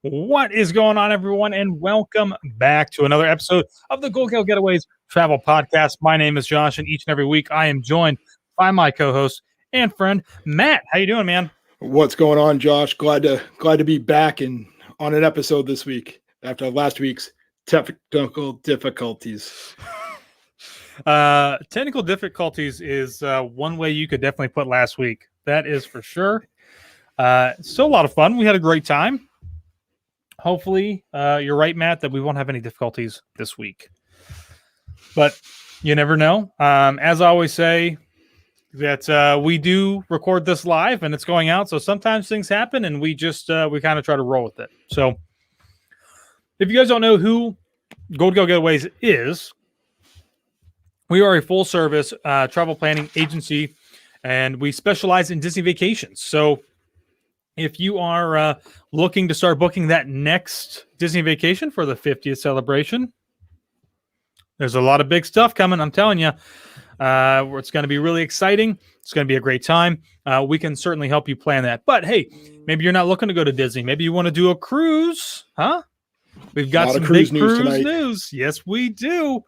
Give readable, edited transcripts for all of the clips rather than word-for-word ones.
What is going on, everyone, and welcome back to another episode of the Gold Gale Getaways Travel Podcast. My name is Josh, and each and every week I am joined by my co-host and friend Matt. How you doing, man? What's going on, Josh? Glad to be back and on an episode this week after last week's technical difficulties. Technical difficulties is one way you could definitely put last week. That is for sure. Still a lot of fun. We had a great time. Hopefully, you're right, Matt, that we won't have any difficulties this week. But you never know. As I always say, that we do record this live and it's going out. So sometimes things happen and we just we kind of try to roll with it. So if you guys don't know who Gold Gale Getaways is, we are a full service travel planning agency and we specialize in Disney vacations. So if you are looking to start booking that next Disney vacation for the 50th celebration, there's a lot of big stuff coming. I'm telling you, it's going to be really exciting. It's going to be a great time. We can certainly help you plan that. But hey, maybe you're not looking to go to Disney. Maybe you want to do a cruise, huh? We've got some big cruise news. Yes, we do.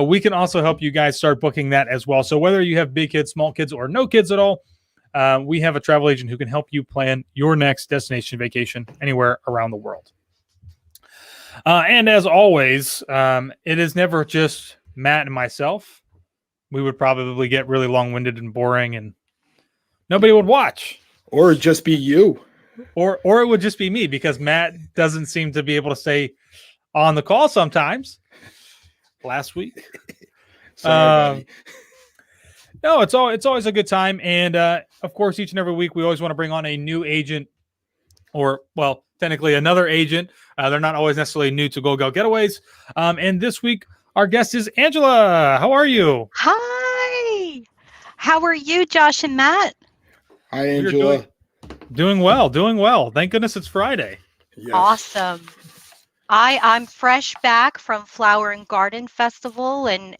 We can also help you guys start booking that as well. So whether you have big kids, small kids, or no kids at all, we have a travel agent who can help you plan your next destination vacation anywhere around the world. And as always, it is never just Matt and myself. We would probably get really long-winded and boring and nobody would watch. Or it'd just be you. Or it would just be me because Matt doesn't seem to be able to stay on the call sometimes. Last week. Sorry, no, it's always a good time. And of course, each and every week, we always want to bring on a new agent or, well, technically another agent. They're not always necessarily new to Gold Gale Getaways. And this week, our guest is Angela. How are you? Hi. How are you, Josh and Matt? Hi, Angela. Doing well. Thank goodness it's Friday. Yes. Awesome. I'm fresh back from Flower and Garden Festival and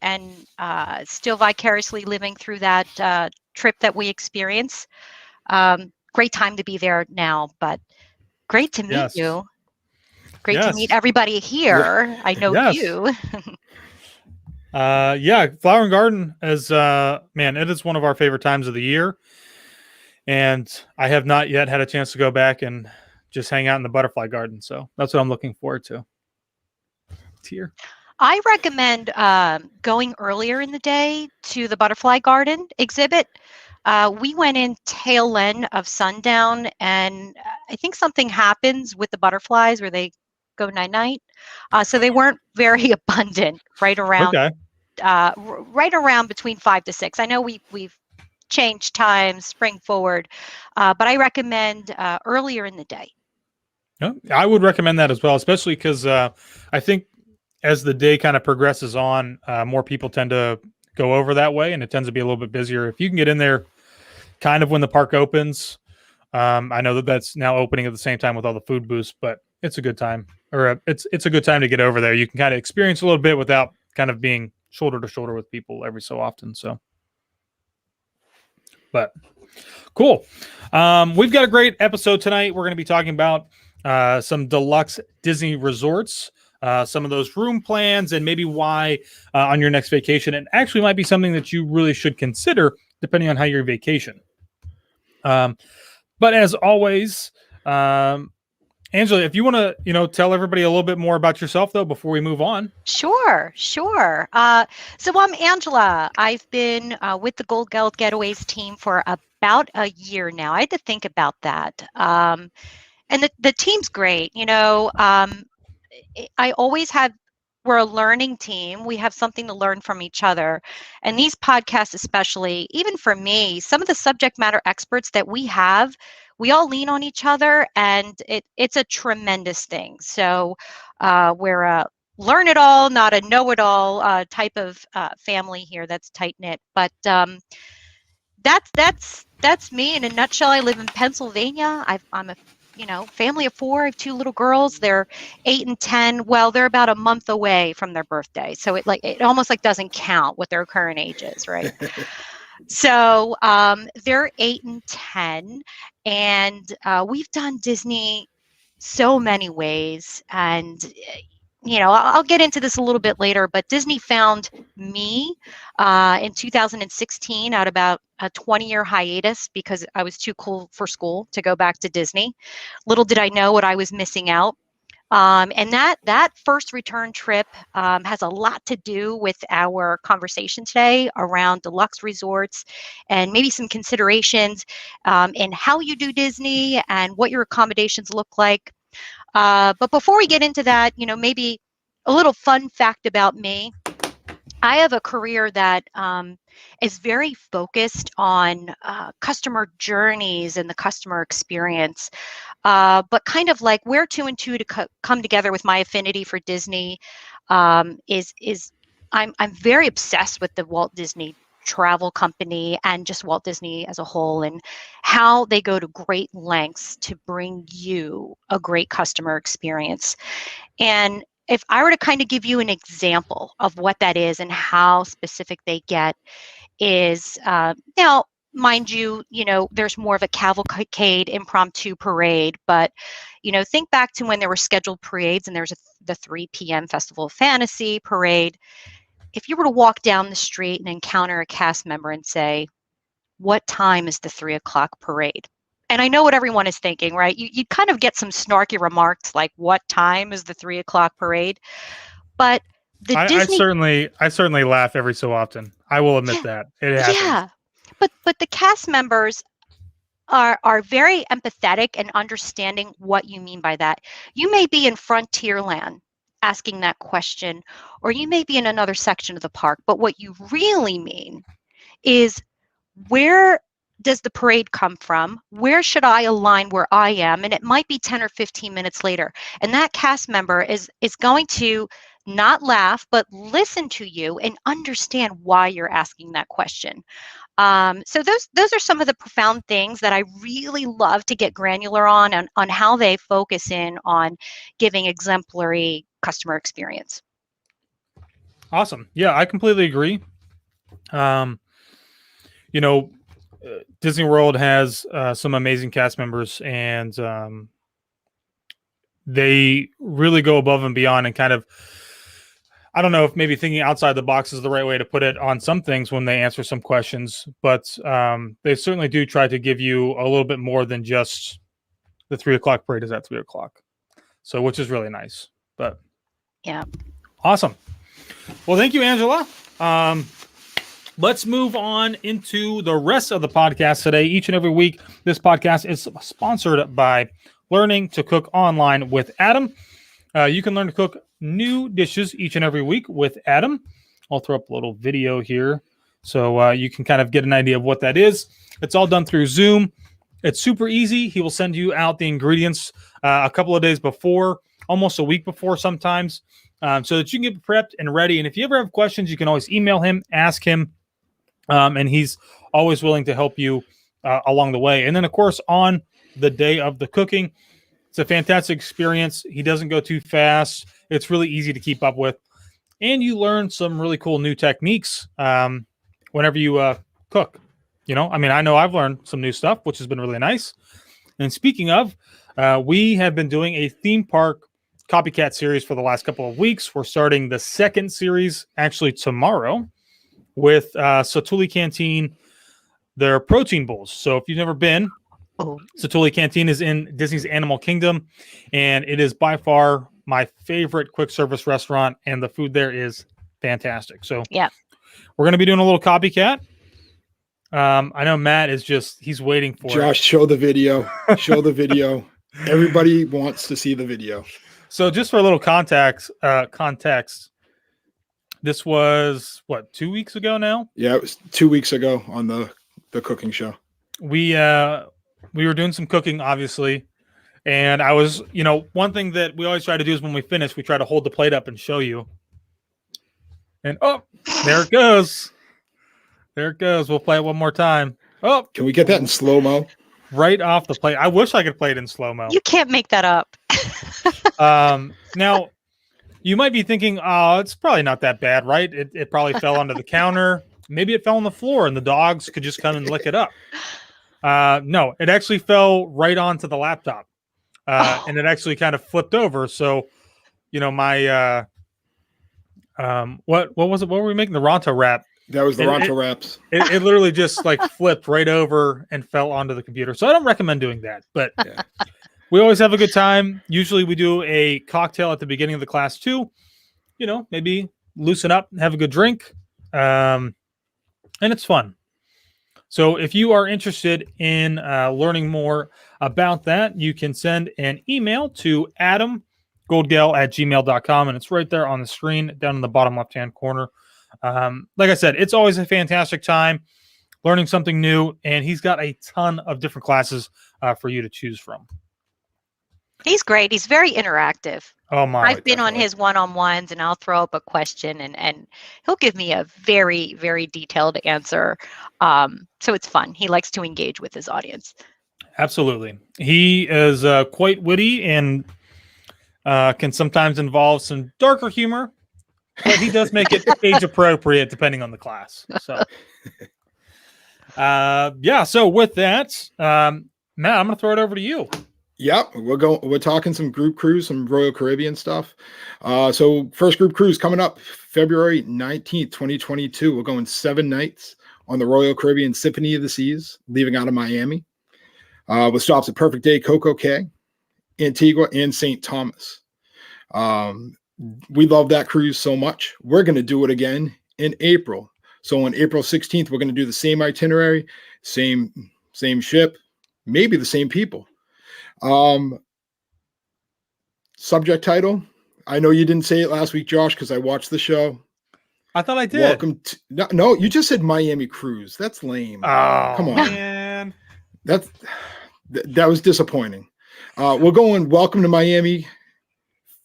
still vicariously living through that trip that we experienced. Great time to be there now, but great to meet you. Great to meet everybody here. I know you. Flower and Garden is man, it is one of our favorite times of the year. And I have not yet had a chance to go back and just hang out in the butterfly garden. So that's what I'm looking forward to. Here. I recommend going earlier in the day to the butterfly garden exhibit. We went in tail end of sundown, and I think something happens with the butterflies where they go night-night. So they weren't very abundant right around between 5 to 6. I know we've changed times, spring forward, but I recommend earlier in the day. Yeah, I would recommend that as well, especially because I think as the day kind of progresses on, more people tend to go over that way, and it tends to be a little bit busier. If you can get in there kind of when the park opens, I know that's now opening at the same time with all the food booths, but it's a good time, or it's a good time to get over there. You can kind of experience a little bit without kind of being shoulder to shoulder with people every so often. So, but cool. We've got a great episode tonight. We're going to be talking about some deluxe Disney resorts, some of those room plans, and maybe why on your next vacation. It actually might be something that you really should consider depending on how your vacation. But as always, Angela, if you want to, tell everybody a little bit more about yourself, though, before we move on. Sure. So I'm Angela. I've been with the Gold Gale Getaways team for about a year now. I had to think about that. And the team's great. I always we're a learning team. We have something to learn from each other. And these podcasts, especially, even for me, some of the subject matter experts that we have, we all lean on each other, and it's a tremendous thing. So we're a learn it all, not a know it all type of family here that's tight knit. But that's me in a nutshell. I live in Pennsylvania. I'm a family of 4. I have 2 little girls. They're 8 and 10. Well, they're about a month away from their birthday, so it almost doesn't count what their current age is, right? So they're 8 and 10, and we've done Disney so many ways. And, I'll get into this a little bit later, but Disney found me in 2016 at about a 20-year hiatus because I was too cool for school to go back to Disney. Little did I know what I was missing out. And that first return trip has a lot to do with our conversation today around deluxe resorts and maybe some considerations in how you do Disney and what your accommodations look like. But before we get into that, maybe a little fun fact about me. I have a career that is very focused on customer journeys and the customer experience. But kind of like where two and two to come together with my affinity for Disney is I'm very obsessed with the Walt Disney Travel Company and just Walt Disney as a whole, and how they go to great lengths to bring you a great customer experience. And if I were to kind of give you an example of what that is and how specific they get is now, mind you, there's more of a cavalcade impromptu parade, but, think back to when there were scheduled parades and there's the 3 p.m. Festival of Fantasy parade. If you were to walk down the street and encounter a cast member and say, what time is the 3 o'clock parade? And I know what everyone is thinking, right? You kind of get some snarky remarks like, what time is the 3 o'clock parade? But I Disney... I certainly laugh every so often. I will admit that. It happens. Yeah. But the cast members are very empathetic and understanding what you mean by that. You may be in Frontierland asking that question, or you may be in another section of the park, but what you really mean is, where does the parade come from? Where should I align where I am? And it might be 10 or 15 minutes later. And that cast member is going to not laugh, but listen to you and understand why you're asking that question. So those are some of the profound things that I really love to get granular on how they focus in on giving exemplary customer experience. Awesome. Yeah, I completely agree. Disney World has some amazing cast members, and they really go above and beyond and kind of, I don't know if maybe thinking outside the box is the right way to put it on some things when they answer some questions, but they certainly do try to give you a little bit more than just the 3 o'clock parade is at 3 o'clock. So, which is really nice. But yeah. Awesome. Well, thank you, Angela. Let's move on into the rest of the podcast today. Each and every week, this podcast is sponsored by Learning to Cook Online with Adam. You can learn to cook new dishes each and every week with Adam. I'll throw up a little video here so you can kind of get an idea of what that is. It's all done through Zoom. It's super easy. He will send you out the ingredients a couple of days before, almost a week before sometimes, so that you can get prepped and ready. And if you ever have questions, you can always email him, ask him, and he's always willing to help you along the way. And then, of course, on the day of the cooking, it's a fantastic experience. He doesn't go too fast. It's really easy to keep up with. And you learn some really cool new techniques whenever you cook. I know I've learned some new stuff, which has been really nice. And speaking of, we have been doing a theme park copycat series for the last couple of weeks. We're starting the second series actually tomorrow with Satuli Canteen, their protein bowls. So if you've never been, Satuli Canteen is in Disney's Animal Kingdom, and it is by far my favorite quick service restaurant, and the food there is fantastic. So yeah, we're going to be doing a little copycat. I know Matt is he's waiting for Josh, it. show the video. Show the video. Everybody wants to see the video. So just for a little context, this was, 2 weeks ago now? Yeah, it was 2 weeks ago on the cooking show. We were doing some cooking, obviously. And I was, one thing that we always try to do is when we finish, we try to hold the plate up and show you. And, there it goes. There it goes. We'll play it one more time. Oh, can we get that in slow-mo? Right off the plate. I wish I could play it in slow-mo. You can't make that up. Now, you might be thinking, it's probably not that bad, right? It probably fell onto the counter. Maybe it fell on the floor and the dogs could just come and lick it up. No, it actually fell right onto the laptop. and it actually kind of flipped over. So, my what was it? What were we making? The Ronto wrap. That was the It- Ronto wraps. It literally just like flipped right over and fell onto the computer. So I don't recommend doing that, but Yeah. we always have a good time. Usually we do a cocktail at the beginning of the class too. Maybe loosen up, have a good drink. And it's fun. So if you are interested in learning more about that, you can send an email to adamgoldgale@gmail.com, and it's right there on the screen down in the bottom left-hand corner. Like I said, it's always a fantastic time learning something new, and he's got a ton of different classes for you to choose from. He's great. He's very interactive. Oh my! I've been on definitely. his one-on-ones, and I'll throw up a question, and he'll give me a very, very detailed answer. So it's fun. He likes to engage with his audience. Absolutely. He is quite witty and can sometimes involve some darker humor, but he does make it age appropriate depending on the class. So, So with that, Matt, I'm going to throw it over to you. Yep, we're talking some group cruise, some Royal Caribbean stuff. So first group cruise coming up February 19th, 2022. We're going 7 nights on the Royal Caribbean Symphony of the Seas, leaving out of Miami. With stops at Perfect Day, Coco Cay, Antigua, and St. Thomas. We love that cruise so much. We're going to do it again in April. So on April 16th, we're going to do the same itinerary, same ship, maybe the same people. Subject title. I know you didn't say it last week, Josh, because I watched the show. I thought I did. Welcome to no, you just said Miami Cruise. That's lame. Oh, Come on. man. That was disappointing. We're going welcome to Miami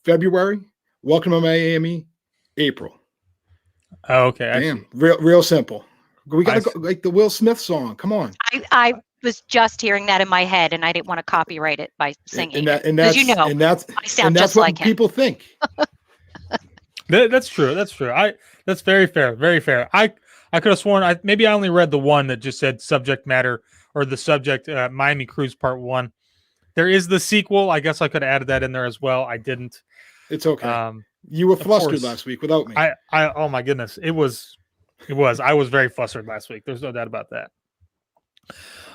February. Welcome to Miami April. Okay. Damn, real simple. We gotta go like the Will Smith song. Come on. I was just hearing that in my head, and I didn't want to copyright it by singing. And that's I sound just what like him. people think. That's true. That's true. That's very fair. Very fair. I could have sworn maybe I only read the one that just said subject matter or the subject Miami Cruise Part 1. There is the sequel. I guess I could have added that in there as well. I didn't. It's okay. You were flustered last week without me. I oh my goodness. It was. I was very flustered last week. There's no doubt about that.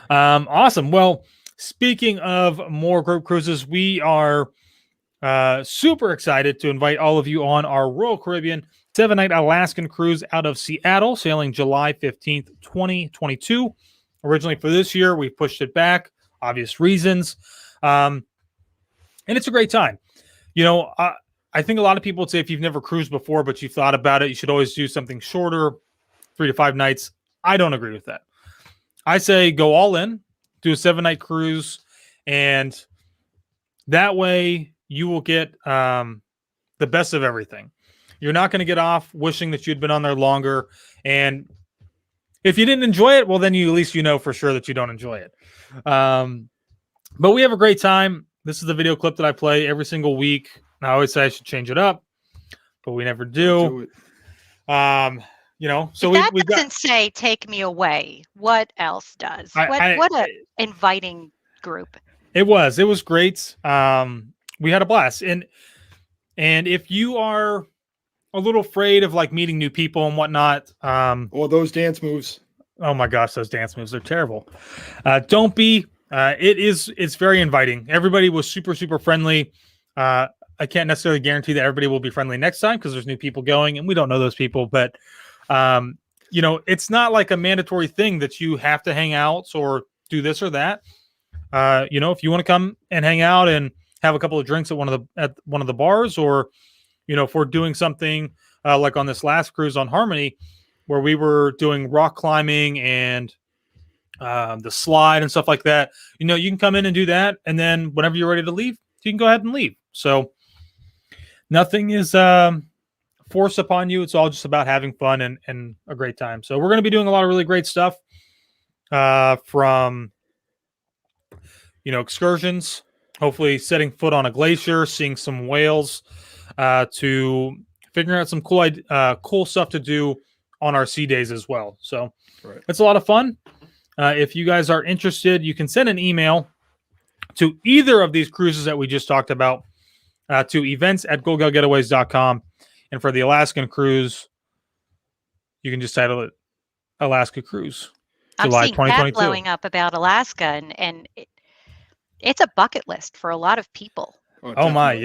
Awesome. Well, speaking of more group cruises, we are super excited to invite all of you on our Royal Caribbean 7-night Alaskan cruise out of Seattle, sailing July 15th, 2022. Originally for this year, we pushed it back, obvious reasons. And it's a great time. I think a lot of people would say if you've never cruised before, but you've thought about it, you should always do something shorter, 3 to 5 nights. I don't agree with that. I say go all in, do a 7-night cruise, and that way you will get the best of everything. You're not going to get off wishing that you'd been on there longer. And if you didn't enjoy it, well, then at least you know for sure that you don't enjoy it. But we have a great time. This is the video clip that I play every single week. I always say I should change it up, but we never do. So that doesn't say "take me away." What else does? What an inviting group! It was great. We had a blast, and if you are a little afraid of like meeting new people and whatnot, or those dance moves. Oh my gosh, those dance moves are terrible. Don't be. It's very inviting. Everybody was super, super friendly. I can't necessarily guarantee that everybody will be friendly next time because there's new people going and we don't know those people, but it's not like a mandatory thing that you have to hang out or do this or that. If you want to come and hang out and have a couple of drinks at one of the bars, or, if we're doing something like on this last cruise on Harmony, where we were doing rock climbing and the slide and stuff like that, you can come in and do that. And then whenever you're ready to leave, you can go ahead and leave. So nothing is forced upon you. It's all just about having fun and a great time. So we're going to be doing a lot of really great stuff from, excursions, hopefully setting foot on a glacier, seeing some whales, to figuring out some cool stuff to do on our sea days as well. So It's a lot of fun. If you guys are interested, you can send an email to either of these cruises that we just talked about, to events@goldgalgetaways.com. And for the Alaskan cruise, you can just title it Alaska Cruise, I'm July seeing chat 2022. blowing up about Alaska, and it's a bucket list for a lot of people. Oh my, definitely.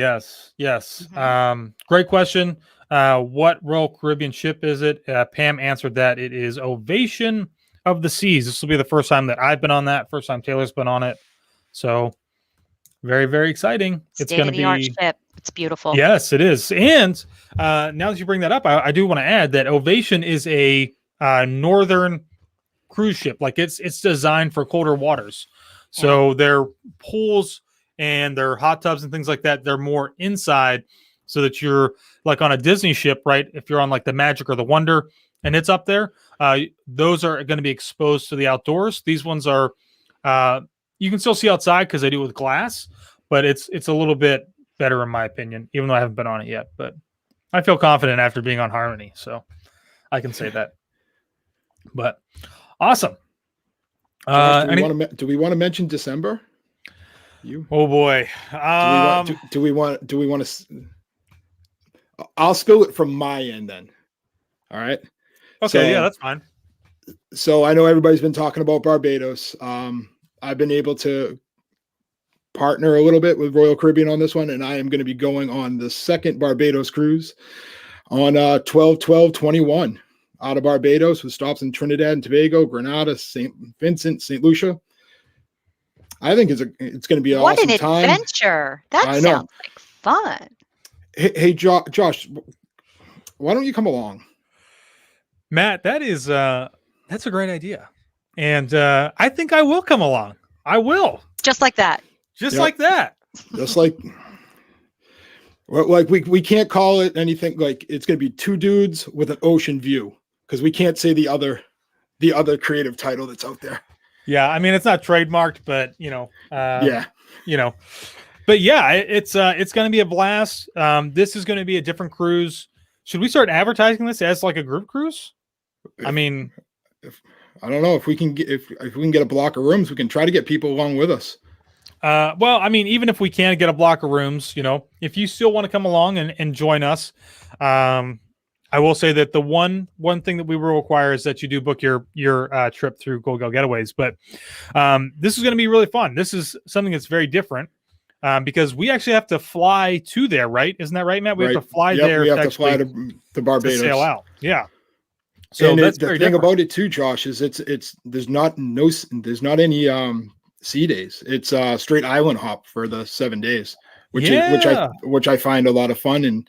yes. Mhm. Great question. What Royal Caribbean ship is it? Pam answered that it is Ovation of the Seas. This will be the first time that I've been on that. First time Taylor's been on it. So very, very exciting. It's State going of to the art be. ship. It's beautiful. Yes, it is. And now that you bring that up, I do want to add that Ovation is a northern cruise ship. Like it's designed for colder waters. So their pools and their hot tubs and things like that, they're more inside, so that you're like on a Disney ship, right? If you're on like the Magic or the Wonder and it's up there, those are going to be exposed to the outdoors. These ones are, you can still see outside because they do it with glass, but it's a little bit better in my opinion, even though I haven't been on it yet. But I feel confident after being on Harmony, so I can say that. But awesome. Josh, do we want to mention December? Oh boy. Do we want to? I'll spill it from my end then. All right. Okay. Yeah, that's fine. So I know everybody's been talking about Barbados. I've been able to partner a little bit with Royal Caribbean on this one, and I am going to be going on the second Barbados cruise on 12/12/21 out of Barbados, with stops in Trinidad and Tobago, Grenada, St. Vincent, St. Lucia. I think it's going to be an awesome time. What an adventure! That sounds like fun. Hey, Josh, why don't you come along? Matt, that's a great idea, and I think I will come along. I will, just like that. Just like that. Just like, well, like we can't call it anything. Like it's going to be two dudes with an ocean view, because we can't say the other creative title that's out there. Yeah, I mean it's not trademarked, but but yeah, it's going to be a blast. This is going to be a different cruise. Should we start advertising this as like a group cruise? I mean, I don't know if we can get if we can get a block of rooms, we can try to get people along with us. Well, I mean, even if we can't get a block of rooms, if you still want to come along and join us, I will say that the one thing that we will require is that you do book your trip through Gold Gal Getaways. But this is going to be really fun. This is something that's very different because we actually have to fly to there, right? Isn't that right, Matt? We have to fly there. We have to fly to Barbados. To sail out. Yeah. So and that's the thing different about it too, Josh, is there's not any sea days. It's straight island hop for the 7 days, which I find a lot of fun, and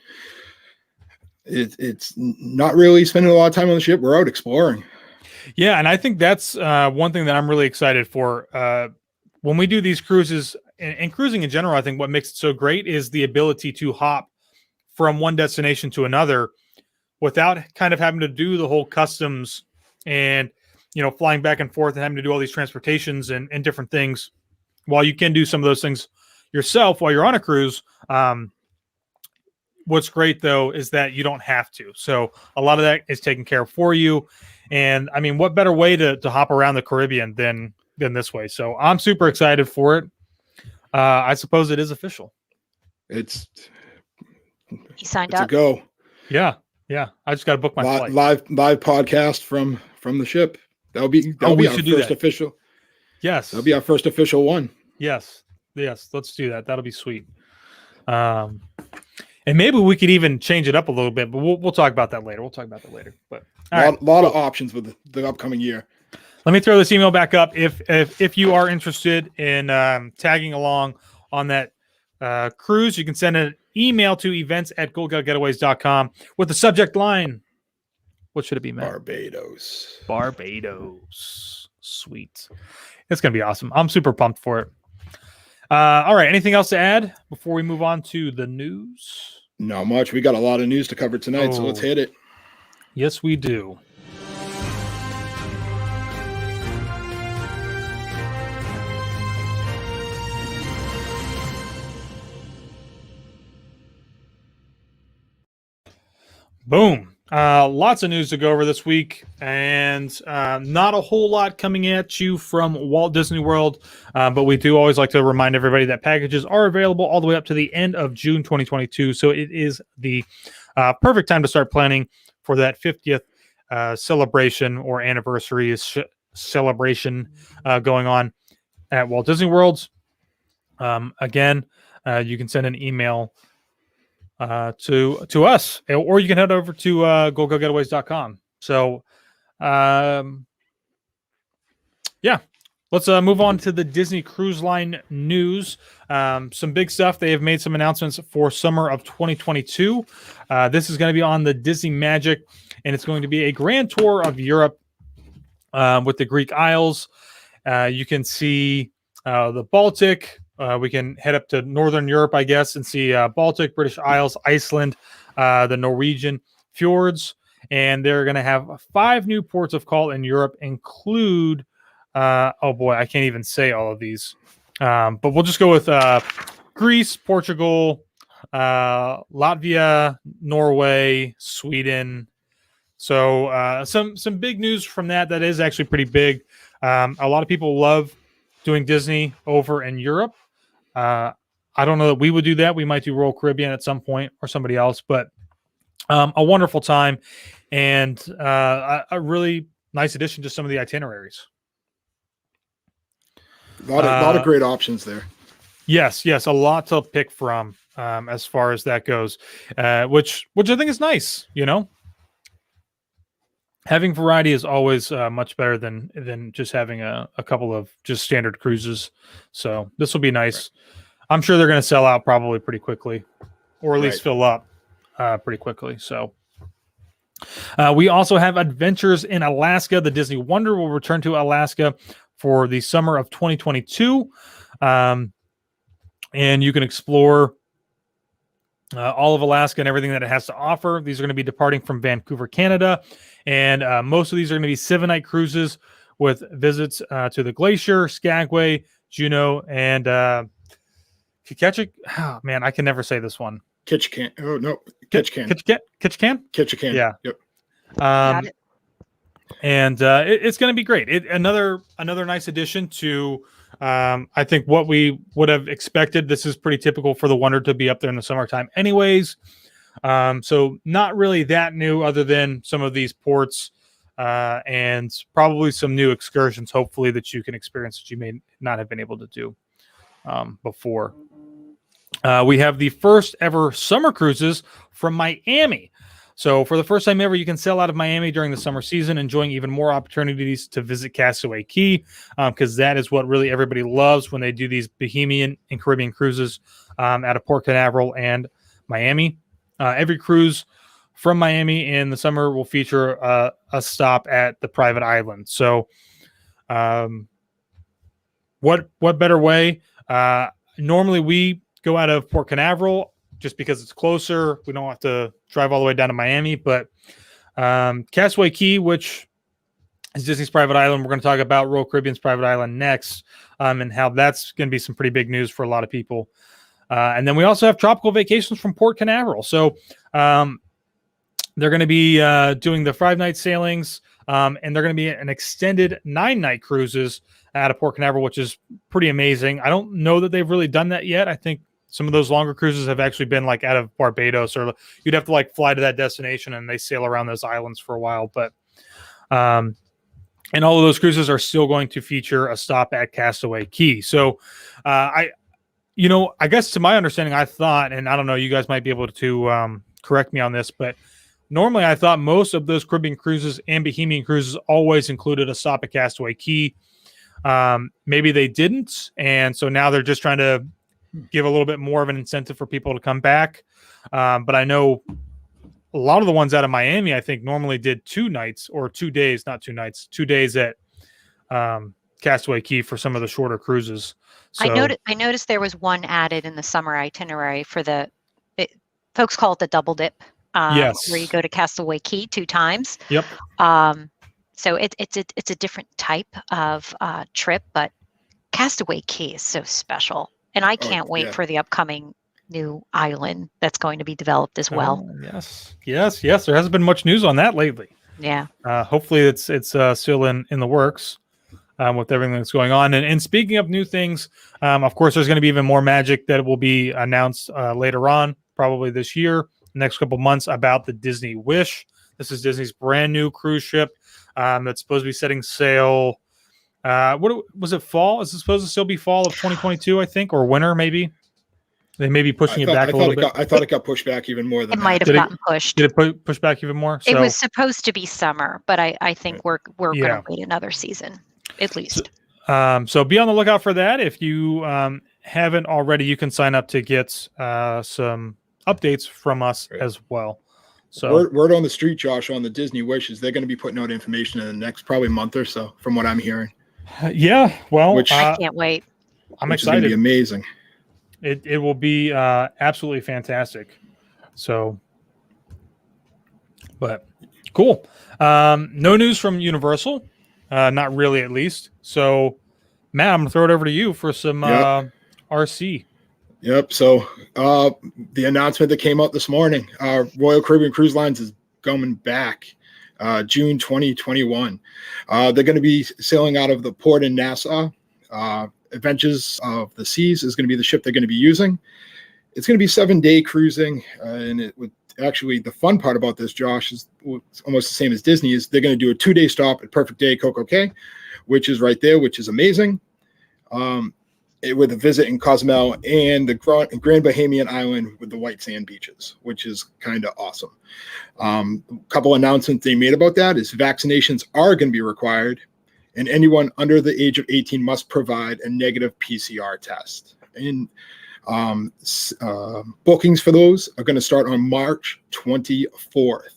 it's not really spending a lot of time on the ship. We're out exploring. Yeah, and I think that's one thing that I'm really excited for. When we do these cruises and cruising in general, I think what makes it so great is the ability to hop from one destination to another without kind of having to do the whole customs and flying back and forth and having to do all these transportations and different things. While you can do some of those things yourself while you're on a cruise, what's great though is that you don't have to. So a lot of that is taken care of for you. And I mean, what better way to hop around the Caribbean than this way? So I'm super excited for it. I suppose it is official. He signed up. To go. Yeah. I just got to book my flight. Live podcast from the ship. That'll be our first official. Yes, that'll be our first official one. Yes. Let's do that. That'll be sweet. And maybe we could even change it up a little bit, but we'll talk about that later. But a lot of options with the upcoming year. Let me throw this email back up. If you are interested in tagging along on that cruise, you can send an email to events@goldgalgetaways.com with the subject line. What should it be, Matt? Barbados. Sweet. It's going to be awesome. I'm super pumped for it. All right. Anything else to add before we move on to the news? Not much. We got a lot of news to cover tonight, so let's hit it. Yes, we do. Boom. Lots of news to go over this week, and not a whole lot coming at you from Walt Disney World, but we do always like to remind everybody that packages are available all the way up to the end of June 2022, so it is the perfect time to start planning for that 50th celebration or anniversary celebration going on at Walt Disney World. Again, you can send an email to us, or you can head over to gogogetaways.com. So yeah, let's move on to the Disney Cruise Line news. Some big stuff. They have made some announcements for summer of 2022. This is going to be on the Disney Magic, and it's going to be a grand tour of Europe with the Greek Isles. You can see the Baltic. We can head up to Northern Europe, I guess, and see Baltic, British Isles, Iceland, the Norwegian fjords. And they're going to have 5 new ports of call in Europe, include, oh boy, I can't even say all of these. But we'll just go with Greece, Portugal, Latvia, Norway, Sweden. So some big news from that. That is actually pretty big. A lot of people love doing Disney over in Europe. I don't know that we would do that. We might do Royal Caribbean at some point or somebody else, but a wonderful time and a really nice addition to some of the itineraries. A lot of great options there. Yes, a lot to pick from as far as that goes, which I think is nice. You know, having variety is always much better than just having a couple of just standard cruises. So this will be nice. I'm sure they're going to sell out probably pretty quickly, or at least fill up pretty quickly. So we also have Adventures in Alaska. The Disney Wonder will return to Alaska for the summer of 2022. And you can explore all of Alaska and everything that it has to offer. These are going to be departing from Vancouver, Canada. And most of these are going to be 7-night cruises with visits to the Glacier, Skagway, Juneau, and Ketchikan. Oh, man, I can never say this one. Ketchikan. Oh, no. Ketchikan? Ketchikan. Yeah. Yep. Got it. And it's going to be great. Another nice addition to, I think, what we would have expected. This is pretty typical for the Wonder to be up there in the summertime anyways. So not really that new other than some of these ports and probably some new excursions, hopefully, that you can experience that you may not have been able to do before. We have the first ever summer cruises from Miami. So for the first time ever, you can sail out of Miami during the summer season, enjoying even more opportunities to visit Castaway Cay, because that is what really everybody loves when they do these Bahamian and Caribbean cruises out of Port Canaveral and Miami. Every cruise from Miami in the summer will feature a stop at the private island. So what better way? Normally we go out of Port Canaveral just because it's closer. We don't have to drive all the way down to Miami, but Castaway Cay, which is Disney's private island, we're going to talk about Royal Caribbean's private island next, and how that's going to be some pretty big news for a lot of people. And then we also have tropical vacations from Port Canaveral. So they're going to be doing the 5-night sailings, and they're going to be an extended 9-night cruises out of Port Canaveral, which is pretty amazing. I don't know that they've really done that yet. I think some of those longer cruises have actually been like out of Barbados, or you'd have to like fly to that destination and they sail around those islands for a while. But and all of those cruises are still going to feature a stop at Castaway Cay. So I guess to my understanding, I thought, and I don't know, you guys might be able to correct me on this, but normally I thought most of those Caribbean cruises and Bahamian cruises always included a stop at Castaway Cay. Maybe they didn't. And so now they're just trying to give a little bit more of an incentive for people to come back. But I know a lot of the ones out of Miami, I think normally did 2 nights or 2 days, not 2 nights, 2 days at Castaway Cay for some of the shorter cruises. So, I noticed there was one added in the summer itinerary for folks call it the double dip. Yes. Where you go to Castaway Cay 2 times. Yep. So it's a different type of trip, but Castaway Cay is so special. And I can't wait for the upcoming new island that's going to be developed as well. Yes. There hasn't been much news on that lately. Yeah. Hopefully it's still in the works with everything that's going on. And speaking of new things, of course, there's going to be even more magic that will be announced later on, probably this year, next couple months, about the Disney Wish. This is Disney's brand new cruise ship that's supposed to be setting sail. What was it? Fall? Is it supposed to still be fall of 2022? I think, or winter maybe. They may be pushing it back a little bit. I thought it got pushed back even more than It might have gotten pushed. Did it push back even more? It was supposed to be summer, but I think we're going to wait another season at least. So be on the lookout for that. If you haven't already, you can sign up to get some updates from us as well. So word on the street, Josh, on the Disney Wishes, they're going to be putting out information in the next probably month or so, from what I'm hearing. Yeah, well, I can't wait. I'm excited. It's going to be amazing. It will be absolutely fantastic. So, but cool. No news from Universal, not really, at least. So, Matt, I'm gonna throw it over to you for some RC. Yep. So the announcement that came out this morning, Royal Caribbean Cruise Lines is coming back June 2021. They're going to be sailing out of the port in Nassau. Adventures of the Seas is going to be the ship they're going to be using. It's going to be 7-day cruising, and it would actually, the fun part about this, Josh, is almost the same as Disney. Is they're going to do a 2-day stop at Perfect Day Coco Cay, which is right there, which is amazing. With a visit in Cozumel and the Grand Bahamian Island with the white sand beaches, which is kind of awesome. A couple announcements they made about that is vaccinations are going to be required, and anyone under the age of 18 must provide a negative PCR test. And bookings for those are going to start on March 24th.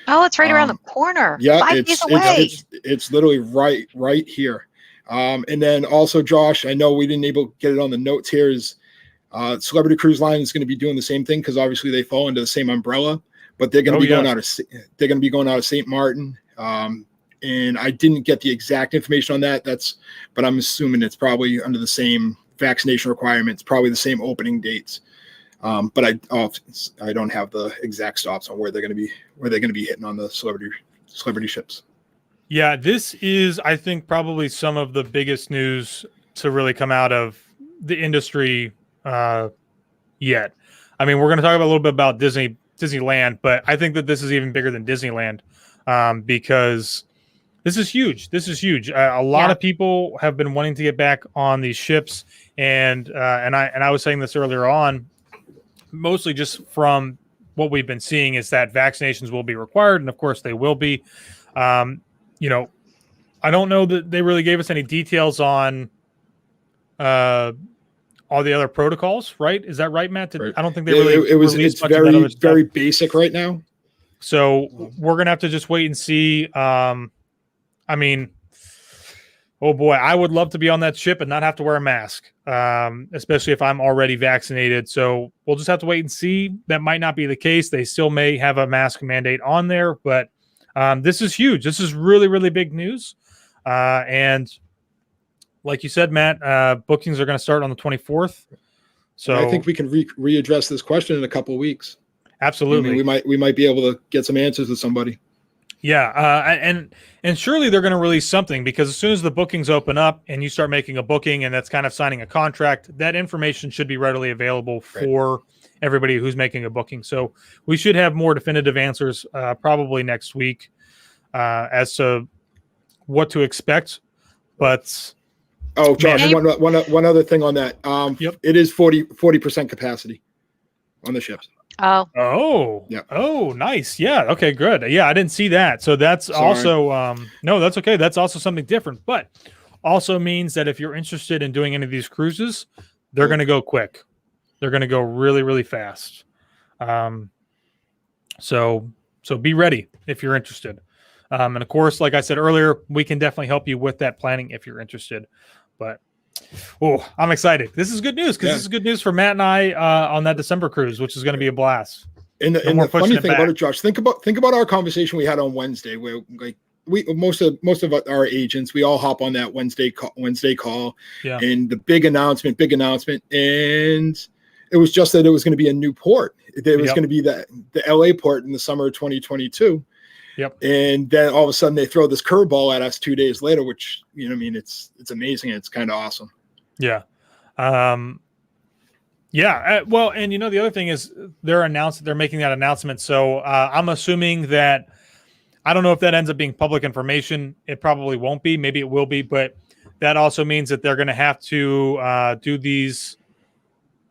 Oh, it's right around the corner. Yeah, 5 days away. It's literally right here. And then also, Josh, I know we didn't able to get it on the notes here, is Celebrity Cruise Line is going to be doing the same thing, because obviously they fall into the same umbrella, but they're going to be going out of St. Martin. And I didn't get the exact information on that. But I'm assuming it's probably under the same vaccination requirements, probably the same opening dates. But I don't have the exact stops on where they're going to be hitting on the celebrity ships. Yeah, this is, I think, probably some of the biggest news to really come out of the industry yet. I mean, we're going to talk a little bit about Disneyland, but I think that this is even bigger than Disneyland because this is huge. This is huge. A lot of people have been wanting to get back on these ships, and I was saying this earlier on, mostly just from what we've been seeing is that vaccinations will be required, and of course they will be. I don't know that they really gave us any details on all the other protocols, right? Is that right, Matt? I don't think they really. It's very basic right now. So we're gonna have to just wait and see. I mean, oh boy, I would love to be on that ship and not have to wear a mask, especially if I'm already vaccinated. So we'll just have to wait and see. That might not be the case. They still may have a mask mandate on there, but this is huge. This is really, really big news. And like you said, Matt, bookings are going to start on the 24th. So I think we can readdress this question in a couple of weeks. Absolutely. I mean, we might be able to get some answers with somebody. Yeah, and surely they're going to release something, because as soon as the bookings open up and you start making a booking, and that's kind of signing a contract, that information should be readily available for everybody who's making a booking. So we should have more definitive answers probably next week as to what to expect. But Josh, one other thing on that. It is 40% capacity on the ships. Oh, nice. Yeah. Okay, good. Yeah, I didn't see that. So that's also, no, that's okay. That's also something different, but also means that if you're interested in doing any of these cruises, they're going to go quick. They're going to go really, really fast. So be ready if you're interested. And of course, like I said earlier, we can definitely help you with that planning if you're interested, but I'm excited. This is good news, because this is good news for Matt and I on that December cruise, which is going to be a blast. And the funny thing about it, Josh, think about our conversation we had on Wednesday, where like most of our agents, we all hop on that Wednesday call, and the big announcement, and It was just that it was going to be a new port. It was Yep. going to be the LA port in the summer of 2022. Yep. And then all of a sudden they throw this curveball at us 2 days later, which, you know, I mean, it's amazing. It's kind of awesome. Yeah. Well, and you know, the other thing is they're making that announcement. So I'm assuming that, I don't know if that ends up being public information. It probably won't be. Maybe it will be, but that also means that they're going to have to do these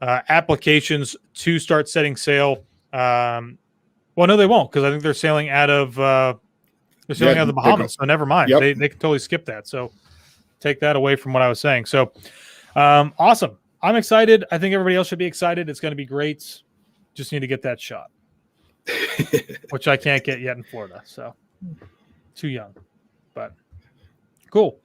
applications to start setting sail. Well, no, they won't, because I think they're sailing out of the Bahamas. So never mind. Yep. They can totally skip that. So take that away from what I was saying. So awesome. I'm excited. I think everybody else should be excited. It's going to be great. Just need to get that shot, which I can't get yet in Florida. So too young, but cool.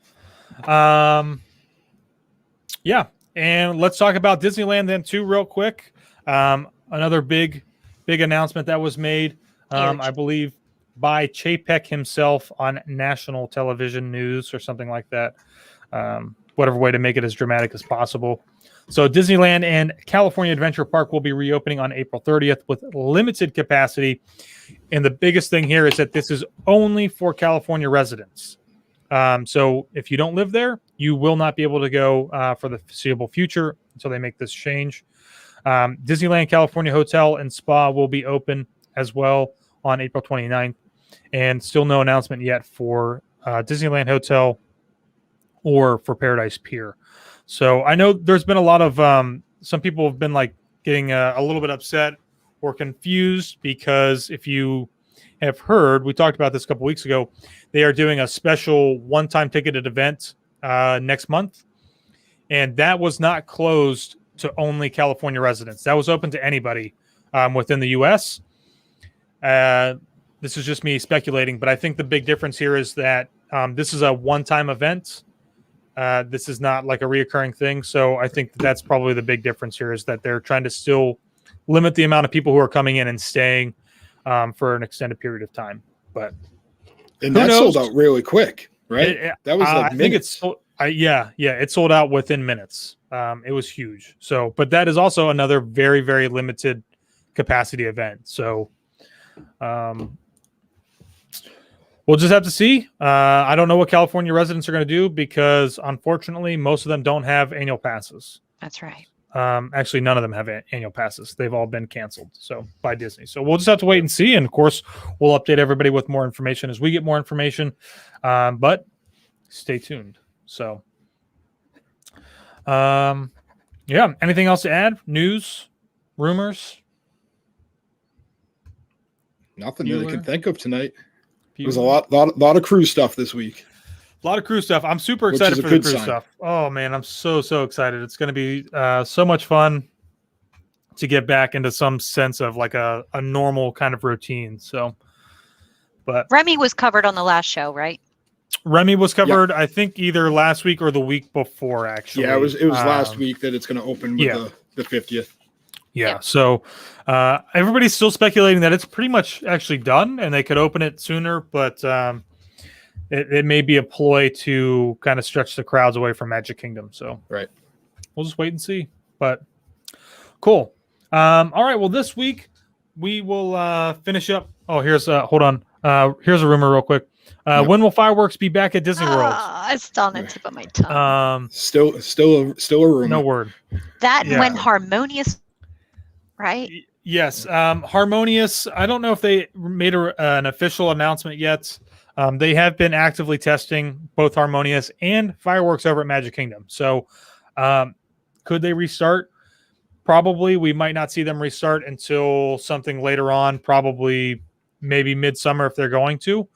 Yeah. And let's talk about Disneyland then too, real quick. Another big announcement that was made, I believe, by Chapek himself on national television news or something like that. Whatever way to make it as dramatic as possible. So Disneyland and California Adventure Park will be reopening on April 30th with limited capacity. And the biggest thing here is that this is only for California residents. So if you don't live there, you will not be able to go for the foreseeable future until they make this change. Disneyland California Hotel and Spa will be open as well on April 29th. And still no announcement yet for Disneyland Hotel or for Paradise Pier. So I know there's been a lot of some people have been like getting a little bit upset or confused, because if you have heard, we talked about this a couple weeks ago, they are doing a special one-time ticketed event next month, and that was not closed to only California residents. That was open to anybody within the U.S. This is just me speculating, but I think the big difference here is that this is a one-time event. This is not like a reoccurring thing. So I think that's probably the big difference here, is that they're trying to still limit the amount of people who are coming in and staying for an extended period of time. But and that sold out really quick, right? That was like I think it's it sold out within minutes. It was huge. So, but that is also another very, very limited capacity event. So we'll just have to see. I don't know what California residents are going to do, because unfortunately, most of them don't have annual passes. That's right. Actually, none of them have annual passes. They've all been canceled by Disney. So we'll just have to wait and see. And of course, we'll update everybody with more information as we get more information. But stay tuned. So, anything else to add? News, rumors? Nothing that I can think of tonight. There was a lot of cruise stuff this week. A lot of cruise stuff. I'm super excited for the cruise stuff. Oh man, I'm so excited. It's going to be so much fun to get back into some sense of like a normal kind of routine. So, but Remy was covered on the last show, right? Remy was covered, I think, either last week or the week before. Actually, yeah, it was last week that it's going to open with the 50th. Yeah. So everybody's still speculating that it's pretty much actually done and they could open it sooner, but it may be a ploy to kind of stretch the crowds away from Magic Kingdom. So right, we'll just wait and see. But cool. All right. Well, this week we will finish up. Oh, here's hold on. Here's a rumor real quick. When will fireworks be back at Disney World? It's still on the tip of my tongue. Still a rumor. No word. That and when Harmonious, right? Yes. Harmonious. I don't know if they made an official announcement yet. They have been actively testing both Harmonious and fireworks over at Magic Kingdom. So could they restart? Probably. We might not see them restart until something later on, probably maybe midsummer if they're going to.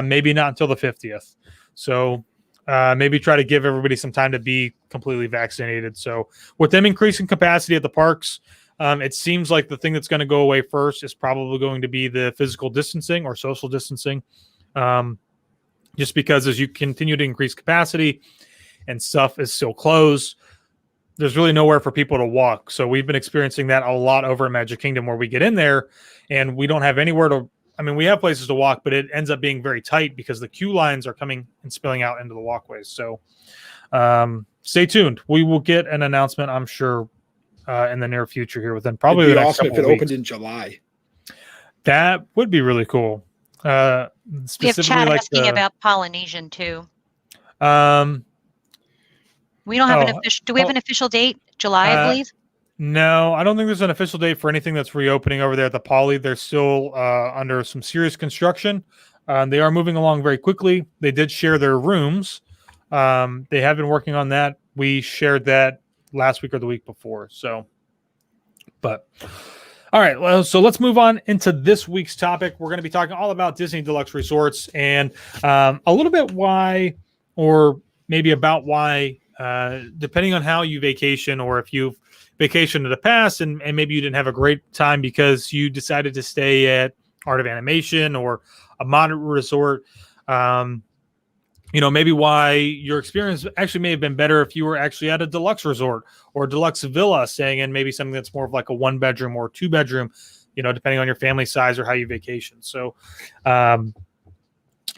Maybe not until the 50th. So maybe try to give everybody some time to be completely vaccinated. So with them increasing capacity at the parks, it seems like the thing that's going to go away first is probably going to be the physical distancing or social distancing. Just because as you continue to increase capacity and stuff is still closed, there's really nowhere for people to walk. So we've been experiencing that a lot over at Magic Kingdom, where we get in there and we don't have anywhere to, I mean, we have places to walk, but it ends up being very tight because the queue lines are coming and spilling out into the walkways. So stay tuned. We will get an announcement, I'm sure, in the near future here within It'd probably be the next awesome if couple it of opened weeks. in July. That would be really cool. We have Specifically Chad like asking about Polynesian too. um We don't have an oh, official. Do we have an official date? July, I uh, believe. no, I don't think there's an official date for anything that's reopening over there at the Poly. They're still under some serious construction. They are moving along very quickly. They did share their rooms. They have been working on that. We shared that last week or the week before. So, but all right. Well, so let's move on into this week's topic. We're going to be talking all about Disney Deluxe Resorts and a little bit why, or maybe about why, depending on how you vacation or if you've vacationed in the past and maybe you didn't have a great time because you decided to stay at Art of Animation or a moderate resort. Maybe why your experience actually may have been better if you were actually at a deluxe resort or a deluxe villa, staying in maybe something that's more of like a 1-bedroom or 2-bedroom, depending on your family size or how you vacation. So, and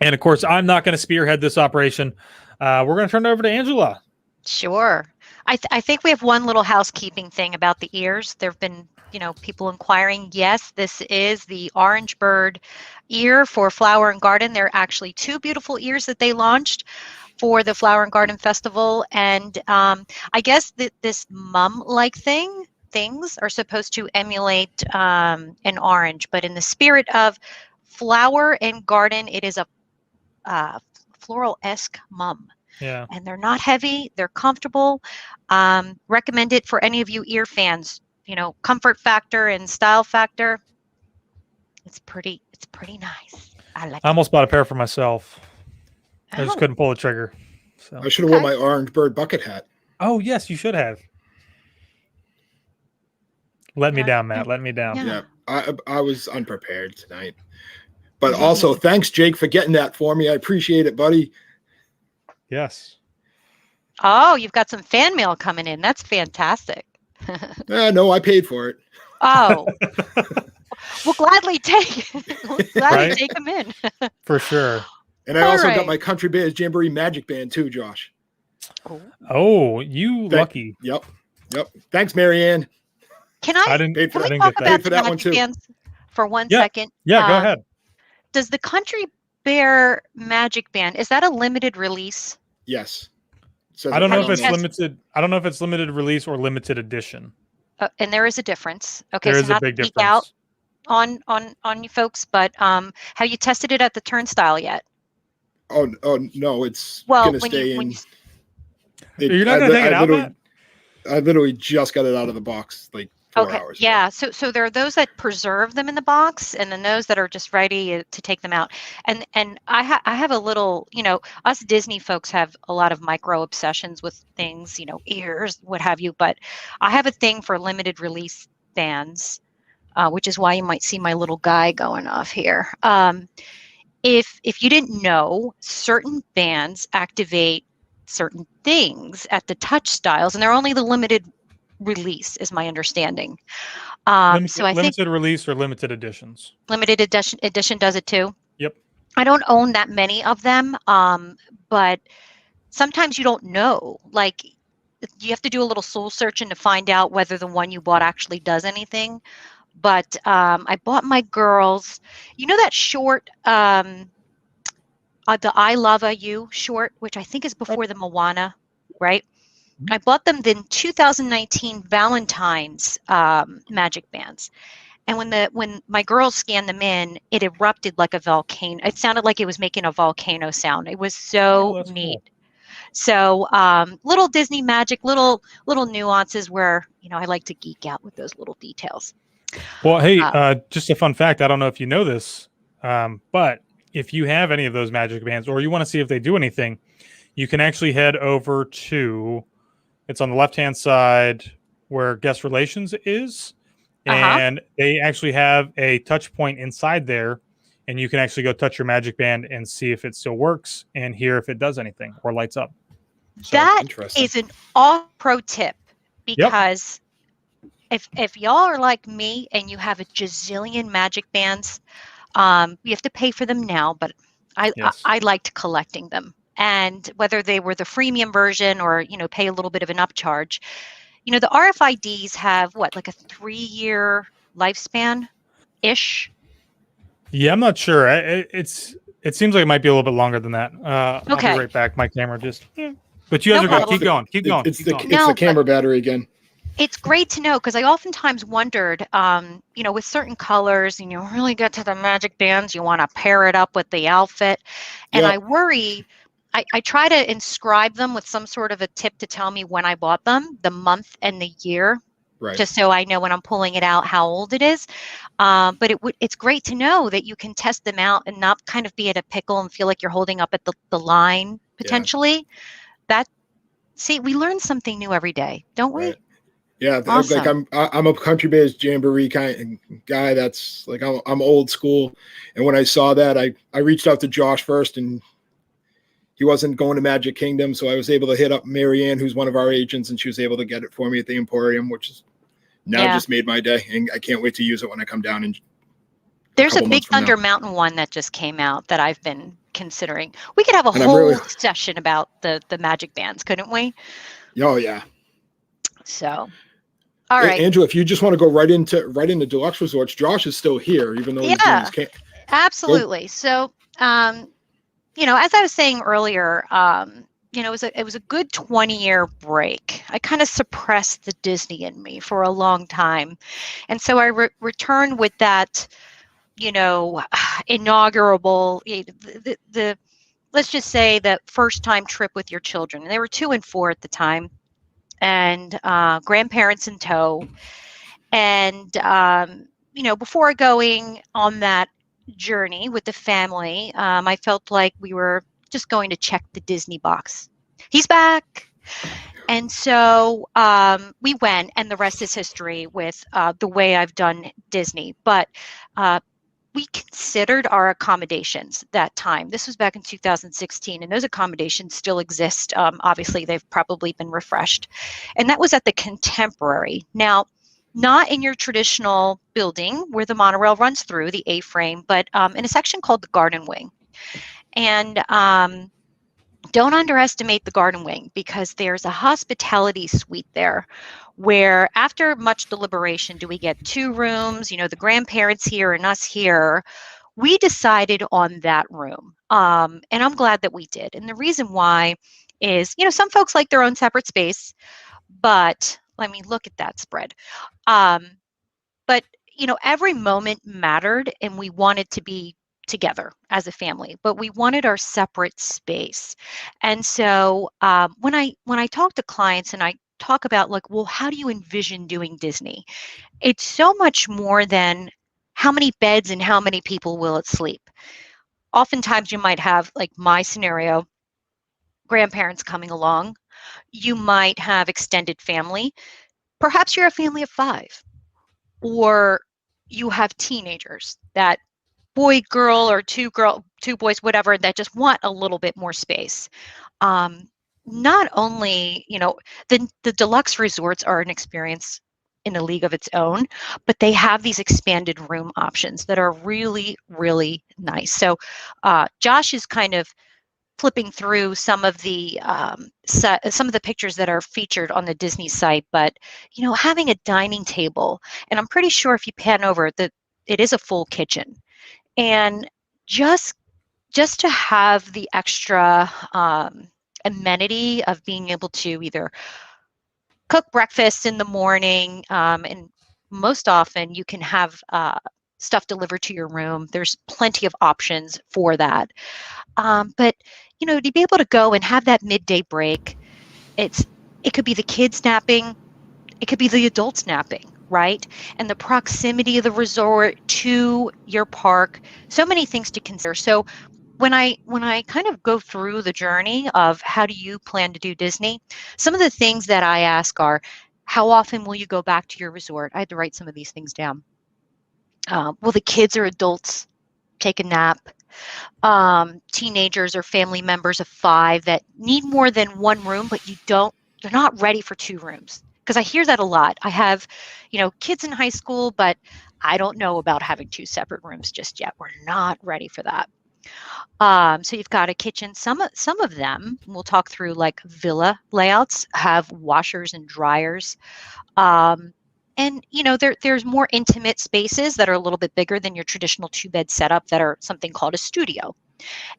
of course, I'm not going to spearhead this operation. We're going to turn it over to Angela. Sure. I think we have one little housekeeping thing about the ears. There have been, people inquiring. Yes, this is the Orange Bird ear for Flower and Garden. There are actually 2 beautiful ears that they launched for the Flower and Garden Festival. And I guess that this mum-like things are supposed to emulate an orange, but in the spirit of Flower and Garden, it is a floral-esque mum. Yeah. And they're not heavy. They're comfortable. Recommend it for any of you ear fans. Comfort factor and style factor. It's pretty nice. I like I almost bought a pair for myself. I just Oh. couldn't pull the trigger. So. I should have worn my Orange Bird bucket hat. Oh, yes, you should have. Let me down, Matt. Let me down. Yeah. I was unprepared tonight. But also, thanks, Jake, for getting that for me. I appreciate it, buddy. Yes. Oh, you've got some fan mail coming in. That's fantastic. No, I paid for it. Oh. We'll gladly take them in. For sure. And I also got my Country Bears Jamboree Magic Band too, Josh. Oh, lucky. Yep. Thanks, Marianne. Can we talk about the Magic Bands for 1 second? Yeah, go ahead. Does the Country Bear Magic Band, is that a limited release? Yes. I don't know if it's limited. I don't know if it's limited release or limited edition. And there is a difference. Okay, there so is not a big to geek difference. out on you folks, but have you tested it at the turnstile yet? Oh no, it's gonna stay in. You're not gonna take it out, Matt? I literally just got it out of the box like 4 hours. Yeah. So there are those that preserve them in the box, and then those that are just ready to take them out. And I have a little, us Disney folks have a lot of micro obsessions with things, ears, what have you. But I have a thing for limited release bands, which is why you might see my little guy going off here. If you didn't know, certain bands activate certain things at the touch styles, and they're only the limited release is my understanding. So I think limited release or limited editions. Limited edition does it too. Yep. I don't own that many of them, but sometimes you don't know. Like you have to do a little soul searching to find out whether the one you bought actually does anything. But I bought my girls, that short, the I Love You short, which I think is before the Moana, right? I bought them the 2019 Valentine's Magic Bands. And when my girls scanned them in, it erupted like a volcano. It sounded like it was making a volcano sound. It was so neat. Cool. So little Disney magic, little nuances where, I like to geek out with those little details. Well, hey, just a fun fact. I don't know if you know this, but if you have any of those magic bands or you want to see if they do anything, you can actually head over to, it's on the left-hand side where guest relations is. And they actually have a touch point inside there. And you can actually go touch your magic band and see if it still works and hear if it does anything or lights up. So, that is an all pro tip because if y'all are like me and you have a gazillion magic bands, you have to pay for them now, but I liked collecting them. And whether they were the freemium version or, pay a little bit of an upcharge, the RFIDs have what, like a 3-year lifespan ish? Yeah, I'm not sure. It seems like it might be a little bit longer than that. I'll be Okay, right back. My camera just. But you guys no are good. problem. Keep going. Keep going. It's Keep the going. it's No, the but camera battery again. it's great to know, because I oftentimes wondered, with certain colors, and you really get to the magic bands, you want to pair it up with the outfit. And Yeah, I worry, I try to inscribe them with some sort of a tip to tell me when I bought them, the month and the year, right. just so I know when I'm pulling it out how old it is. But it's great to know that you can test them out and not kind of be at a pickle and feel like you're holding up at the line Yeah, potentially. See, we learn something new every day, don't we? right. Yeah, like Awesome. I'm a country based jamboree kind of guy. That's like I'm old school, and when I saw that, I reached out to Josh first, and he wasn't going to Magic Kingdom, so I was able to hit up Marianne, who's one of our agents, and she was able to get it for me at the Emporium, which is now Yeah. just made my day, and I can't wait to use it when I come down in a There's a couple Big months from now. Thunder Mountain one that just came out that I've been considering. We could have a And I'm really, whole session about the magic bands, couldn't we? oh yeah, So, all right. Andrew, if you just want to go right into Deluxe Resorts, Josh is still here, even though he's doing his Yeah, camp. absolutely. So, as I was saying earlier, it was a good 20-year break. I kind of suppressed the Disney in me for a long time. And so I returned with that, inaugural, the let's just say the first time trip with your children. And they were 2 and 4 at the time, and grandparents in tow. And, before going on that journey with the family, I felt like we were just going to check the Disney box. He's back. And so we went, and the rest is history with the way I've done Disney. But we considered our accommodations that time. This was back in 2016, and those accommodations still exist. Obviously, they've probably been refreshed. And that was at the Contemporary. Now, not in your traditional building where the monorail runs through, the A-frame, but in a section called the Garden Wing. And don't underestimate the Garden Wing, because there's a hospitality suite there where, after much deliberation, do we get 2 rooms, the grandparents here and us here? We decided on that room. And I'm glad that we did. And the reason why is, some folks like their own separate space, but let me look at that spread. But, every moment mattered, and we wanted to be together as a family, but we wanted our separate space. And so when I talk to clients and I talk about, like, well, how do you envision doing Disney? It's so much more than how many beds and how many people will it sleep. Oftentimes you might have, like my scenario, grandparents coming along. You might have extended family. Perhaps you're a family of 5, or you have teenagers, that boy, girl, or 2 boys, whatever, that just want a little bit more space. Not only, the deluxe resorts are an experience in a league of its own, but they have these expanded room options that are really, really nice. So Josh is kind of flipping through some of the pictures that are featured on the Disney site, but having a dining table, and I'm pretty sure if you pan over that it is a full kitchen, and just to have the extra amenity of being able to either cook breakfast in the morning, and most often you can have stuff delivered to your room. There's plenty of options for that. But to be able to go and have that midday break, it could be the kids napping, it could be the adults napping, right? And the proximity of the resort to your park, so many things to consider. So when I kind of go through the journey of how do you plan to do Disney, some of the things that I ask are, how often will you go back to your resort? I had to write some of these things down. Will the kids or adults take a nap? Teenagers or family members of 5 that need more than 1 room, but they're not ready for 2 rooms. Because I hear that a lot. I have, kids in high school, but I don't know about having 2 separate rooms just yet. We're not ready for that. So you've got a kitchen. Some of them, we'll talk through, like villa layouts, have washers and dryers. And there's more intimate spaces that are a little bit bigger than your traditional two-bed setup that are something called a studio.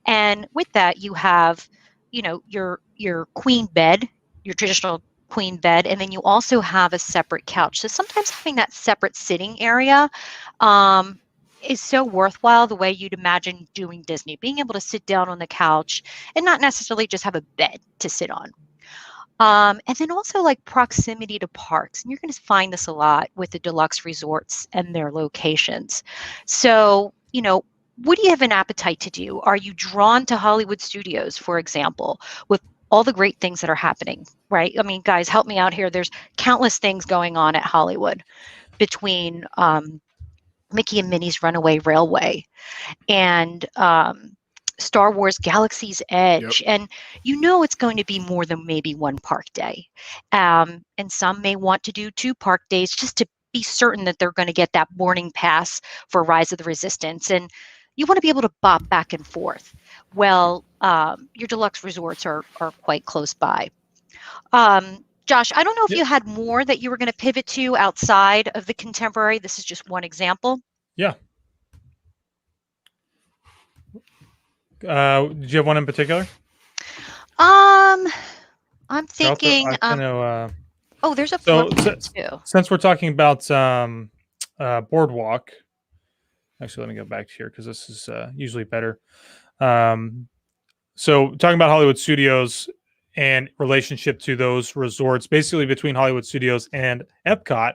And with that, you have, your queen bed, your traditional queen bed, and then you also have a separate couch. So sometimes having that separate sitting area is so worthwhile, the way you'd imagine doing Disney, being able to sit down on the couch and not necessarily just have a bed to sit on. And then also like proximity to parks. And you're going to find this a lot with the deluxe resorts and their locations. So, what do you have an appetite to do? Are you drawn to Hollywood studios, for example, with all the great things that are happening, right? I mean, guys, help me out here. There's countless things going on at Hollywood, between Mickey and Minnie's Runaway Railway and Star Wars Galaxy's Edge. Yep. And it's going to be more than maybe one park day. And some may want to do 2 park days just to be certain that they're going to get that boarding pass for Rise of the Resistance. And you want to be able to bop back and forth. Well, your deluxe resorts are quite close by. Josh, I don't know if you had more that you were going to pivot to outside of the contemporary. This is just one example. Yeah. Did you have one in particular? I'm thinking. There's a so too. Since we're talking about Boardwalk, actually, let me go back here because this is usually better. So talking about Hollywood Studios and relationship to those resorts, basically between Hollywood Studios and Epcot,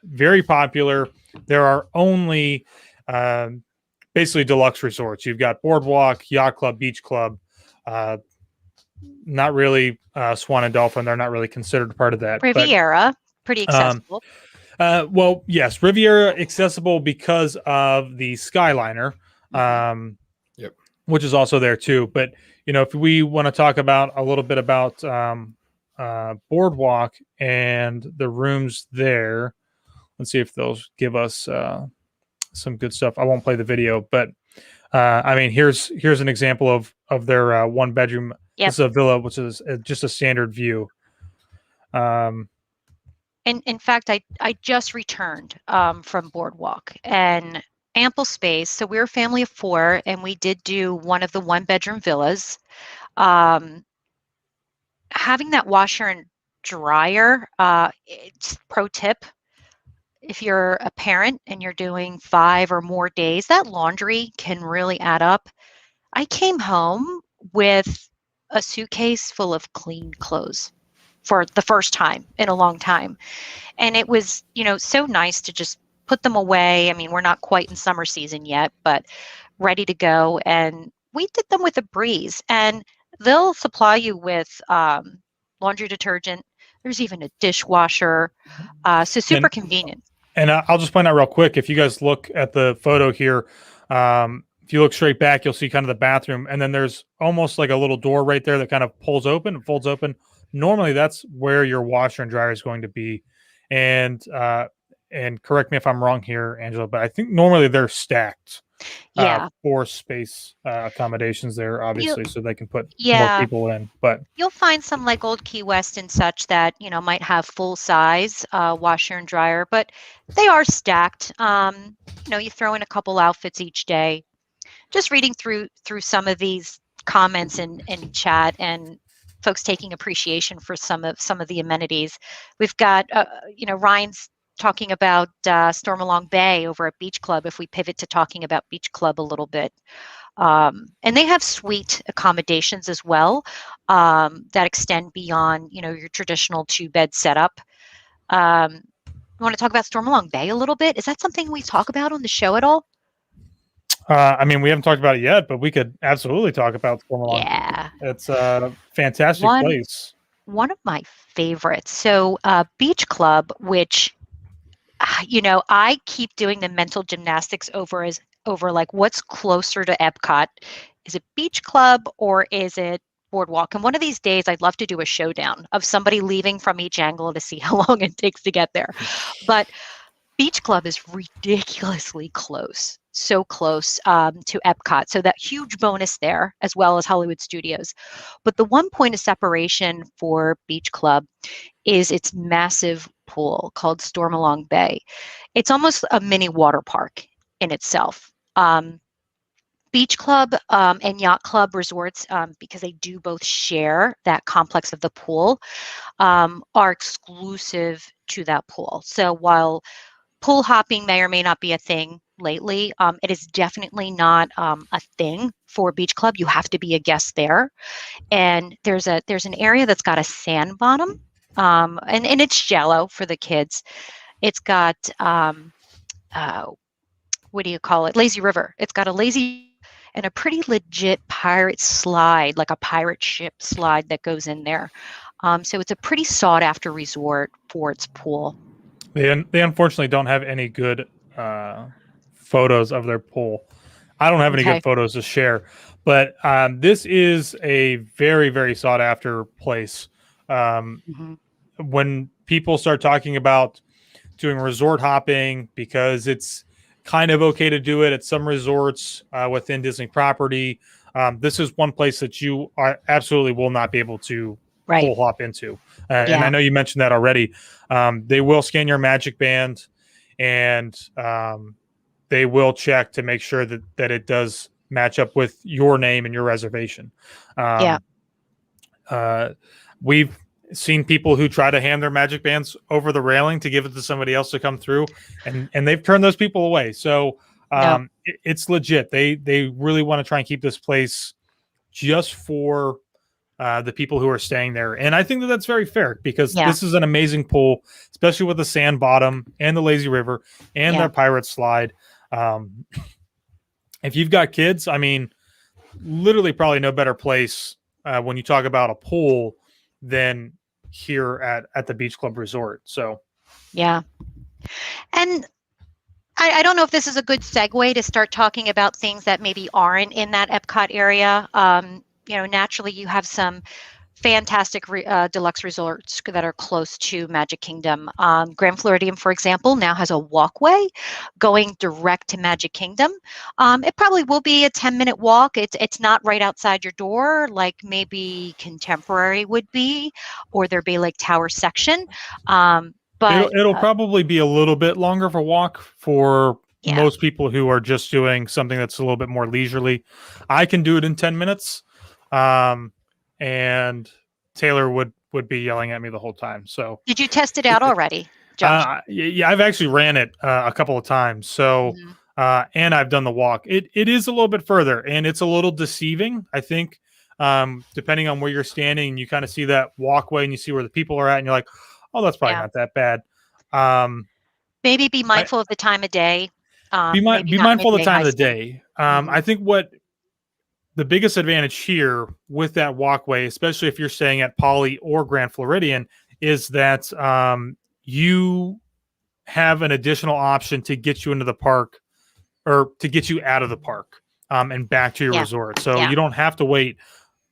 very popular. There are only basically deluxe resorts. You've got Boardwalk, Yacht Club, Beach Club, not really Swan and Dolphin. They're not really considered part of that. Riviera, pretty accessible. Well, yes, Riviera accessible because of the Skyliner, which is also there too. But if we want to talk about a little bit about Boardwalk and the rooms there, let's see if they'll give us some good stuff. I won't play the video, but here's an example of their 1 bedroom. Yep. This is a villa, which is just a standard view. And in fact, I just returned from Boardwalk, and ample space. So we're a family of 4, and we did do one of the 1 bedroom villas. Having that washer and dryer, it's pro tip. If you're a parent and you're doing 5 or more days, that laundry can really add up. I came home with a suitcase full of clean clothes for the first time in a long time. And it was, so nice to just put them away. I mean, we're not quite in summer season yet, but ready to go. And we did them with a breeze. And they'll supply you with laundry detergent. There's even a dishwasher. So super convenient. And I'll just point out real quick, if you guys look at the photo here, if you look straight back, you'll see kind of the bathroom. And then there's almost like a little door right there that kind of pulls open and folds open. Normally, that's where your washer and dryer is going to be. And correct me if I'm wrong here, Angela, but I think normally they're stacked. For space accommodations there, obviously, so they can put more people in. But you'll find some like Old Key West and such that might have full size washer and dryer, but they are stacked. You throw in a couple outfits each day. Just reading through some of these comments in chat, and folks taking appreciation for some of the amenities. We've got Ryan's talking about Stormalong Bay over at Beach Club, if we pivot to talking about Beach Club a little bit. And they have suite accommodations as well that extend beyond, your traditional 2-bed setup. You want to talk about Stormalong Bay a little bit? Is that something we talk about on the show at all? We haven't talked about it yet, but we could absolutely talk about Stormalong. Yeah. It's a fantastic place. One of my favorites. So Beach Club, which I keep doing the mental gymnastics over like what's closer to Epcot. Is it Beach Club or is it Boardwalk? And one of these days, I'd love to do a showdown of somebody leaving from each angle to see how long it takes to get there. But Beach Club is ridiculously close so close to Epcot. So that huge bonus there, as well as Hollywood Studios. But the one point of separation for Beach Club is its massive pool called Stormalong Bay. It's almost a mini water park in itself. Beach Club and Yacht Club resorts, because they do both share that complex of the pool, are exclusive to that pool. So while pool hopping may or may not be a thing lately, it is definitely not a thing for Beach Club. You have to be a guest there. And there's an area that's got a sand bottom, and it's shallow for the kids. It's got what do you call it? Lazy river. It's got a lazy and a pretty legit pirate slide, like a pirate ship slide that goes in there. So it's a pretty sought after resort for its pool. They unfortunately don't have any good photos of their pool. I don't have any good photos to share, but this is a very, very sought after place. When people start talking about doing resort hopping, because it's kind of okay to do it at some resorts within Disney property, this is one place that you absolutely will not be able to pool hop into. And I know you mentioned that already. They will scan your magic band, and they will check to make sure that it does match up with your name and your reservation. We've seen people who try to hand their magic bands over the railing to give it to somebody else to come through, and they've turned those people away. So it's legit. They really want to try and keep this place just for the people who are staying there. And I think that that's very fair, because this is an amazing pool, especially with the sand bottom and the lazy river and their pirate slide. If you've got kids, I mean, literally probably no better place when you talk about a pool than here at the Beach Club Resort. So and I don't know if this is a good segue to start talking about things that maybe aren't in that Epcot area. Naturally you have some fantastic deluxe resorts that are close to Magic Kingdom. Grand Floridian, for example, now has a walkway going direct to Magic Kingdom. It probably will be a 10-minute walk. It's not right outside your door like maybe Contemporary would be, or their Bay Lake Tower section. But it'll probably be a little bit longer of a walk for most people who are just doing something that's a little bit more leisurely. I can do it in 10 minutes. And Taylor would be yelling at me the whole time. So did you test it out already, Josh? I've actually ran it a couple of times. So, and I've done the walk. It is a little bit further, and it's a little deceiving, I think, depending on where you're standing. You kind of see that walkway and you see where the people are at, and you're like, oh, that's probably not that bad. Maybe be mindful of the time of day. Be mindful of the time of the day. I think what the biggest advantage here with that walkway, especially if you're staying at Poly or Grand Floridian, is that you have an additional option to get you into the park, or to get you out of the park and back to your resort. So you don't have to wait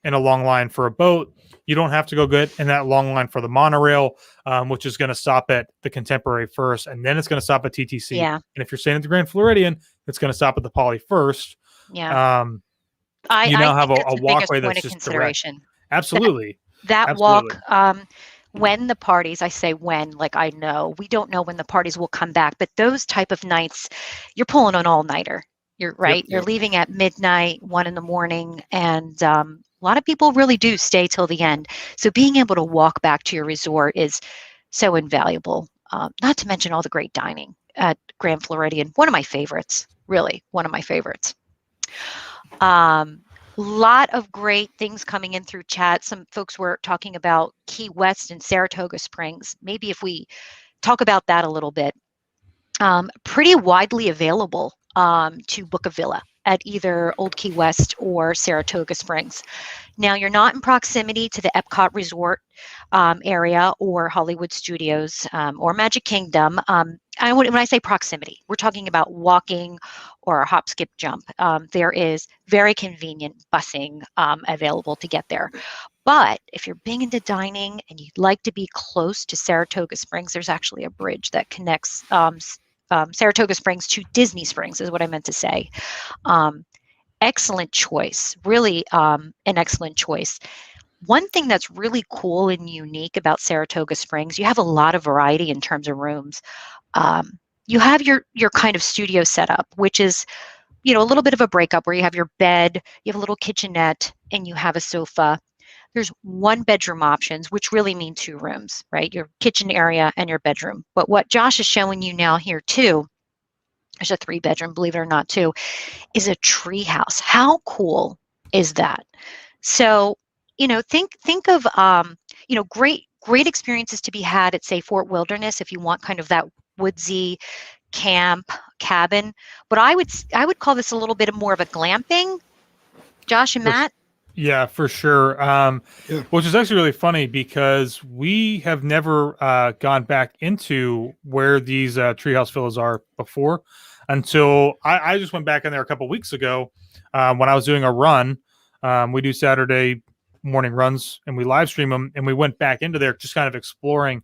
in a long line for a boat. You don't have to go get in that long line for the monorail, which is going to stop at the Contemporary first, and then it's going to stop at TTC. And if you're staying at the Grand Floridian, it's going to stop at the Poly first. You now have a walkway that's just consideration. Direct. Absolutely. That walk, when the parties, I say when, like I know, we don't know when the parties will come back, but those type of nights, you're pulling an all-nighter. You're right. You're leaving at midnight, 1 a.m, and a lot of people really do stay till the end. So being able to walk back to your resort is so invaluable. Not to mention all the great dining at Grand Floridian. One of my favorites, really, one of my favorites. Lot of great things coming in through chat. Some folks were talking about Key West and Saratoga Springs. Maybe if we talk about that a little bit. Pretty widely available to book a villa at either Old Key West or Saratoga Springs. Now, you're not in proximity to the Epcot Resort area or Hollywood Studios or Magic Kingdom. When I say proximity, we're talking about walking or a hop, skip, jump. There is very convenient busing available to get there. But if you're big into dining and you'd like to be close to Saratoga Springs, there's actually a bridge that connects Saratoga Springs to Disney Springs is what I meant to say. Um, Excellent choice, really an excellent choice. One thing that's really cool and unique about Saratoga Springs, you have a lot of variety in terms of rooms. You have your kind of studio setup, which is, a little bit of a breakup where you have your bed, you have a little kitchenette, and you have a sofa. There's one bedroom options, which really mean two rooms, right? Your kitchen area and your bedroom. But what Josh is showing you now here too, there's a 3-bedroom, believe it or not, too, is a tree house. How cool is that? So, think of great experiences to be had at, say, Fort Wilderness if you want kind of that woodsy camp cabin. But I would call this a little bit more of a glamping. Josh and Matt? Yeah, for sure. Yeah. Which is actually really funny because we have never gone back into where these treehouse villas are before until I just went back in there a couple weeks ago when I was doing a run. We do Saturday morning runs and we live stream them, and we went back into there just kind of exploring,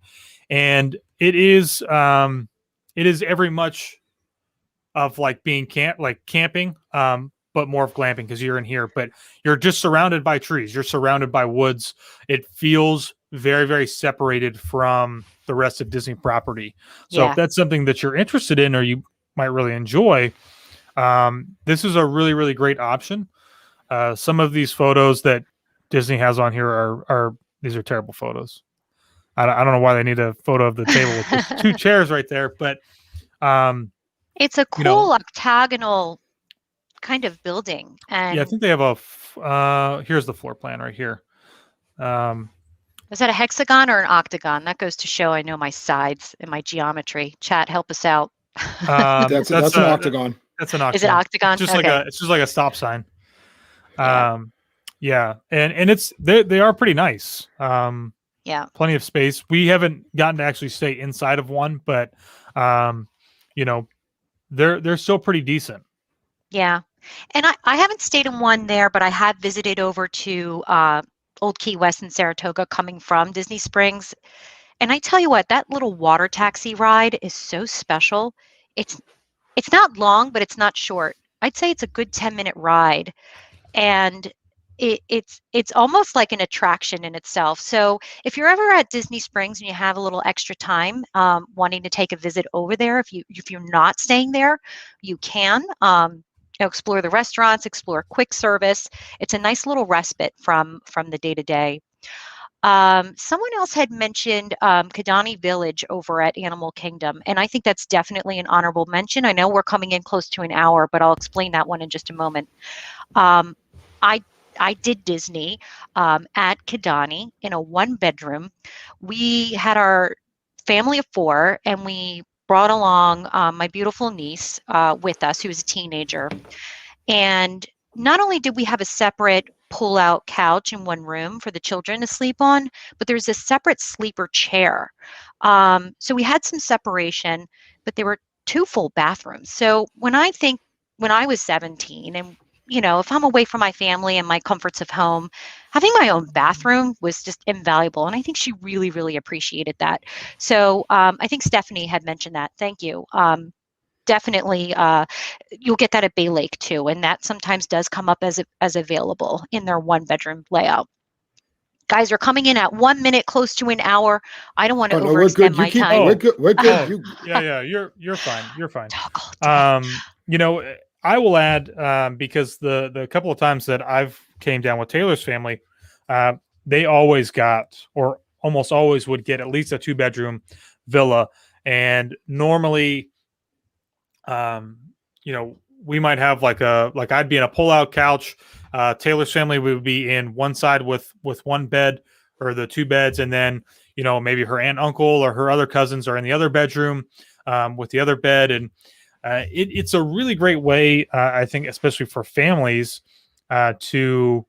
and it is every much of like being camping, but more of glamping because you're in here, but you're just surrounded by trees. You're surrounded by woods. It feels very, very separated from the rest of Disney property. So if that's something that you're interested in or you might really enjoy, this is a really, really great option. Some of these photos that Disney has on here are these are terrible photos. I don't know why they need a photo of the table with just 2 chairs right there, but It's a cool octagonal kind of building. And yeah, I think they have here's the floor plan right here. is that a hexagon or an octagon? That goes to show I know my sides and my geometry. Chat, help us out. That's an octagon. That's an octagon. Is it octagon? Just okay. it's just like a stop sign. Yeah. Yeah, and it's they are pretty nice. Yeah. Plenty of space. We haven't gotten to actually stay inside of one, but they're still pretty decent. Yeah. And I haven't stayed in one there, but I have visited over to Old Key West in Saratoga coming from Disney Springs. And I tell you what, that little water taxi ride is so special. It's not long, but it's not short. I'd say it's a good 10-minute ride. And it's almost like an attraction in itself. So if you're ever at Disney Springs and you have a little extra time wanting to take a visit over there, if you're not staying there, you can explore the restaurants, explore quick service. It's a nice little respite from the day-to-day. Someone else had mentioned Kidani Village over at Animal Kingdom, and I think that's definitely an honorable mention. I know we're coming in close to an hour, but I'll explain that one in just a moment. I did Disney at Kidani in a 1-bedroom. We had our family of 4, and we brought along my beautiful niece with us, who was a teenager. And not only did we have a separate pull-out couch in one room for the children to sleep on, but there's a separate sleeper chair. So we had some separation, but there were 2 full bathrooms. So when I was 17 and if I'm away from my family and my comforts of home, having my own bathroom was just invaluable. And I think she really, really appreciated that. So I think Stephanie had mentioned that. Thank you. Definitely, you'll get that at Bay Lake too. And that sometimes does come up as available in their 1-bedroom layout. Guys are coming in at 1 minute, close to an hour. I don't want to overextend my time. We're good. We're good. Yeah, you're fine. You're fine. I will add because the couple of times that I've came down with Taylor's family, they always got or almost always would get at least a 2-bedroom villa, and normally, we might have like I'd be in a pull-out couch. Taylor's family would be in one side with 1 bed or the 2 beds, and then maybe her aunt, uncle, or her other cousins are in the other bedroom with the other bed, and it's a really great way, I think, especially for families, to,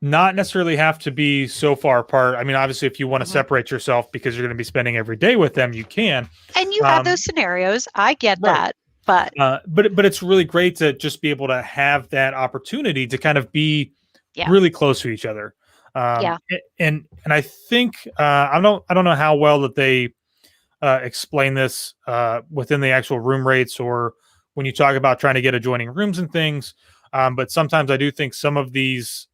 not necessarily have to be so far apart. I mean, obviously, if you want to separate yourself because you're going to be spending every day with them, you can. And you have those scenarios. I get that. But it's really great to just be able to have that opportunity to kind of be really close to each other. And I think I don't know how well that they explain this within the actual room rates or when you talk about trying to get adjoining rooms and things. But sometimes I do think some of these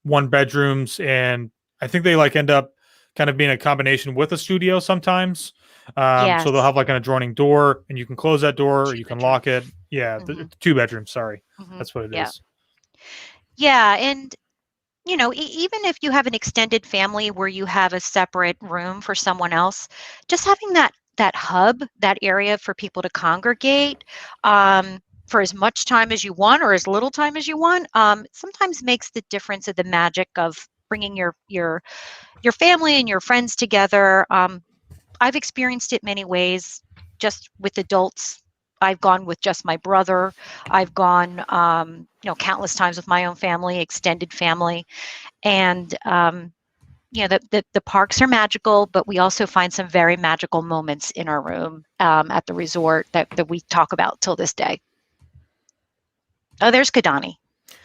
one bedrooms, and I think they like end up kind of being a combination with a studio sometimes. So they'll Yes. have like an adjoining door and you can close that door or Two you can bedroom. lock it. Yeah, Mhm. two bedrooms. Sorry. Mhm. That's what it Yeah. is. Yeah, and even if you have an extended family where you have a separate room for someone else, just having that hub, that area for people to congregate for as much time as you want or as little time as you want, sometimes makes the difference of the magic of bringing your family and your friends together. I've experienced it many ways, just with adults. I've gone with just my brother. I've gone, countless times with my own family, extended family, and the parks are magical, but we also find some very magical moments in our room at the resort that we talk about till this day. Oh, there's Kadani.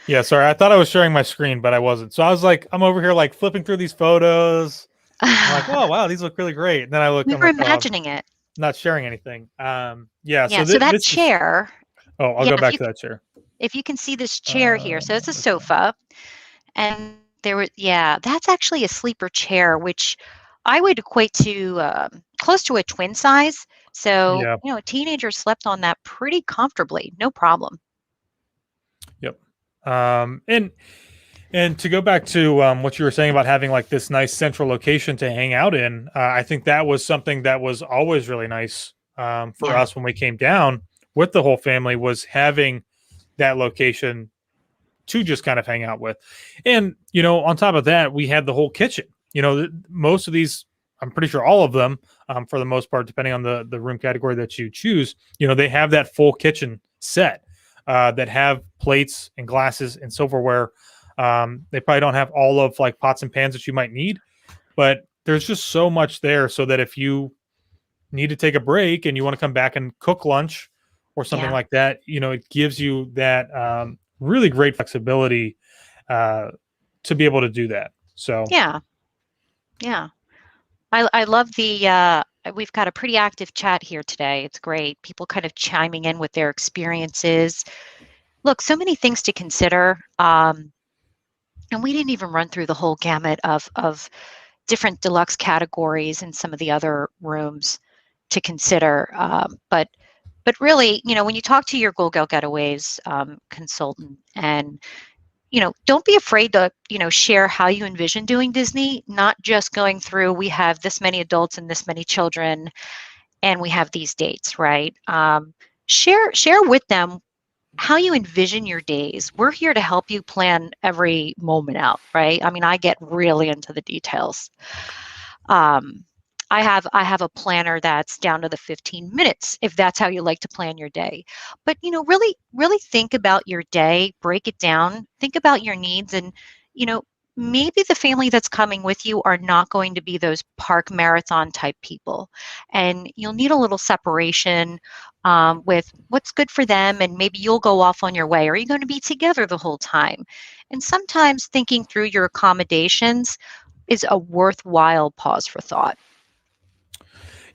Yeah, sorry. I thought I was sharing my screen, but I wasn't. So I was like, I'm over here like flipping through these photos. I'm like, oh wow, these look really great. And then I look, We I'm were like, oh, I'm imagining it. not sharing anything. Yeah. Yeah. So So that this is. chair. Oh, I'll Yeah. go back to that chair. If you can see this chair here, so it's a Okay. sofa, and that's actually a sleeper chair, which I would equate to close to a twin size. So, Yeah. a teenager slept on that pretty comfortably, no problem. Yep. And to go back to what you were saying about having like this nice central location to hang out in, I think that was something that was always really nice for Yeah. us when we came down with the whole family was having that location to just kind of hang out with. And, on top of that, we had the whole kitchen. Most of these, I'm pretty sure all of them, for the most part, depending on the room category that you choose, they have that full kitchen set that have plates and glasses and silverware. They probably don't have all of like pots and pans that you might need, but there's just so much there so that if you need to take a break and you want to come back and cook lunch or something Yeah. like that, it gives you that really great flexibility to be able to do that. So Yeah. Yeah. I love we've got a pretty active chat here today. It's great. People kind of chiming in with their experiences. Look, so many things to consider. And we didn't even run through the whole gamut of different deluxe categories and some of the other rooms to consider. But really, when you talk to your Go Getaways consultant, and don't be afraid to share how you envision doing Disney, not just going through, we have this many adults and this many children and we have these dates, right? Share with them how you envision your days. We're here to help you plan every moment out, right? I mean, I get really into the details. Um, I have a planner that's down to the 15 minutes if that's how you like to plan your day. But really think about your day, break it down, think about your needs, and you know maybe the family that's coming with you are not going to be those park marathon type people, and you'll need a little separation with what's good for them, and maybe you'll go off on your way. Are you going to be together the whole time? And sometimes thinking through your accommodations is a worthwhile pause for thought.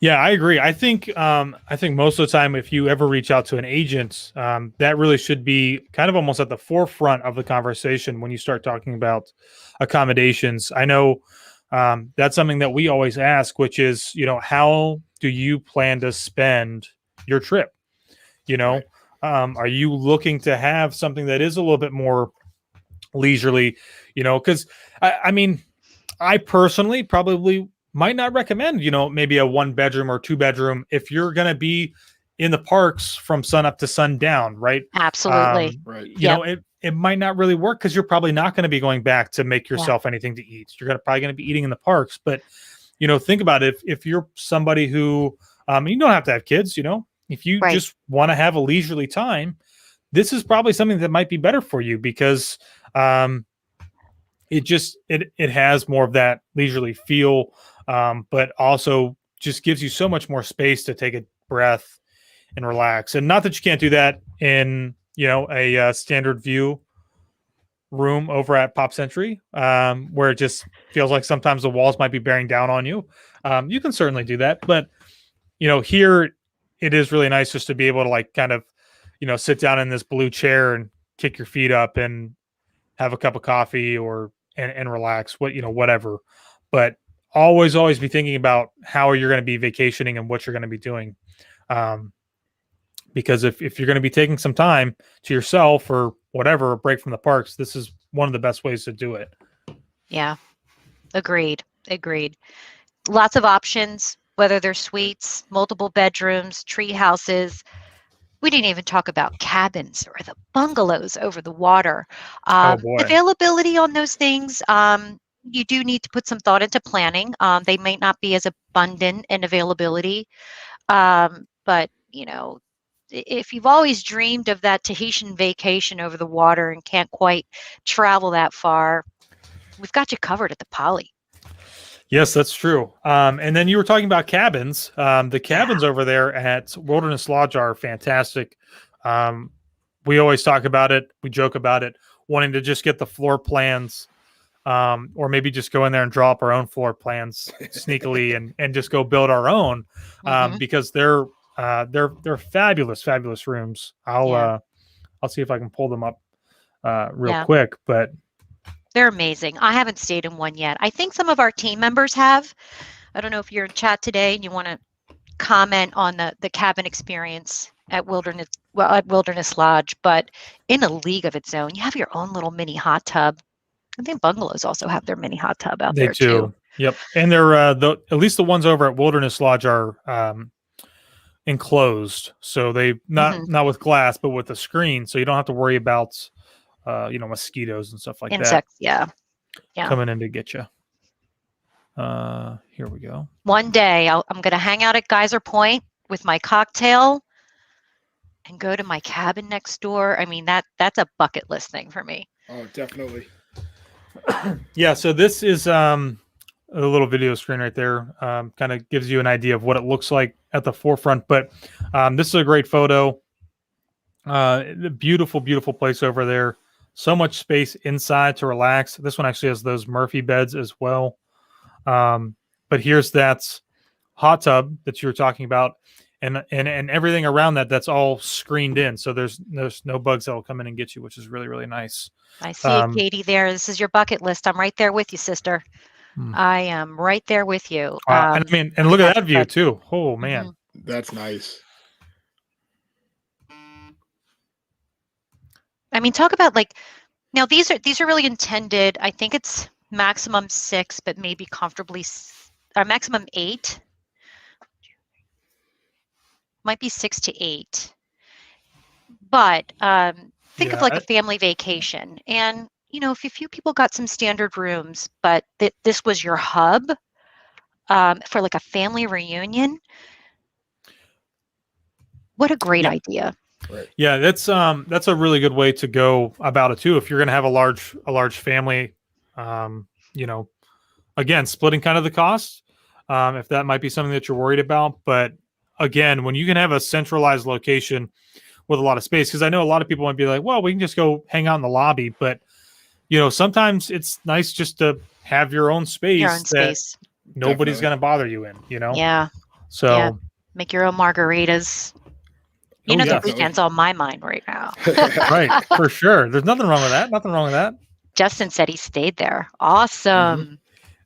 yeah, I agree. I think most of the time, if you ever reach out to an agent, that really should be kind of almost at the forefront of the conversation when you start talking about accommodations. I know that's something that we always ask, which is, how do you plan to spend your trip? Right. Are you looking to have something that is a little bit more leisurely? Because I mean, I personally probably might not recommend, maybe a one bedroom or two bedroom if you're going to be in the parks from sun up to sundown, right? Absolutely. Right. Yep. It might not really work because you're probably not going to be going back to make Yeah. yourself anything to eat. You're probably going to be eating in the parks. But, think about it. If you're somebody who, you don't have to have kids, if you Right. just want to have a leisurely time, this is probably something that might be better for you because, it has more of that leisurely feel, but also just gives you so much more space to take a breath and relax. And not that you can't do that in a standard view room over at Pop Century, where it just feels like sometimes the walls might be bearing down on you, you can certainly do that. But here it is really nice just to be able to like kind of, sit down in this blue chair and kick your feet up and have a cup of coffee and relax, whatever. But always be thinking about how you're going to be vacationing and what you're going to be doing. Because if you're going to be taking some time to yourself or whatever, a break from the parks, this is one of the best ways to do it. Yeah. Agreed. Lots of options, whether they're suites, multiple bedrooms, tree houses. We didn't even talk about cabins or the bungalows over the water. Oh boy. Availability on those things, you do need to put some thought into planning. They might not be as abundant in availability, but if you've always dreamed of that Tahitian vacation over the water and can't quite travel that far, we've got you covered at the Poly. Yes, that's true. And then you were talking about cabins. The cabins over there at Wilderness Lodge are fantastic. We always talk about it. We joke about it, wanting to just get the floor plans, or maybe just go in there and draw up our own floor plans sneakily and just go build our own, because they're fabulous rooms. I'll see if I can pull them up real quick, but they're amazing. I haven't stayed in one yet. I think some of our team members have. I don't know if you're in chat today and you want to comment on the cabin experience at Wilderness Lodge, but in a league of its own. You have your own little mini hot tub. I think bungalows also have their mini hot tub out there too. Yep, and they're at least the ones over at Wilderness Lodge are enclosed, so they not with glass, but with a screen, so you don't have to worry about mosquitoes and stuff like insects, that. Yeah, coming in to get you. Here we go. One day I'm going to hang out at Geyser Point with my cocktail and go to my cabin next door. I mean, that's a bucket list thing for me. Oh, definitely. Yeah, so this is a little video screen right there. Kind of gives you an idea of what it looks like at the forefront, but this is a great photo. The beautiful place over there. So much space inside to relax. This one actually has those Murphy beds as well. But here's that hot tub that you were talking about, and everything around that's all screened in. So there's no bugs that will come in and get you, which is really nice. I see it, Katie, there. This is your bucket list. I'm right there with you, sister. I am right there with you. And look at that view too. Oh man, that's nice. I mean, talk about now these are really intended. I think it's maximum 6, but maybe comfortably maximum 8. Might be 6 to 8. But think of like a family vacation, and if a few people got some standard rooms, but this was your hub for like a family reunion. What a great idea. Right. Yeah, that's a really good way to go about it too. If you're going to have a large family, again, splitting kind of the cost, if that might be something that you're worried about. But again, when you can have a centralized location with a lot of space, because I know a lot of people might be like, well, we can just go hang out in the lobby, but sometimes it's nice just to have your own space that nobody's going to bother you in. Yeah. So make your own margaritas. The weekend's on my mind right now. Right, for sure. There's nothing wrong with that. Justin said he stayed there. Awesome.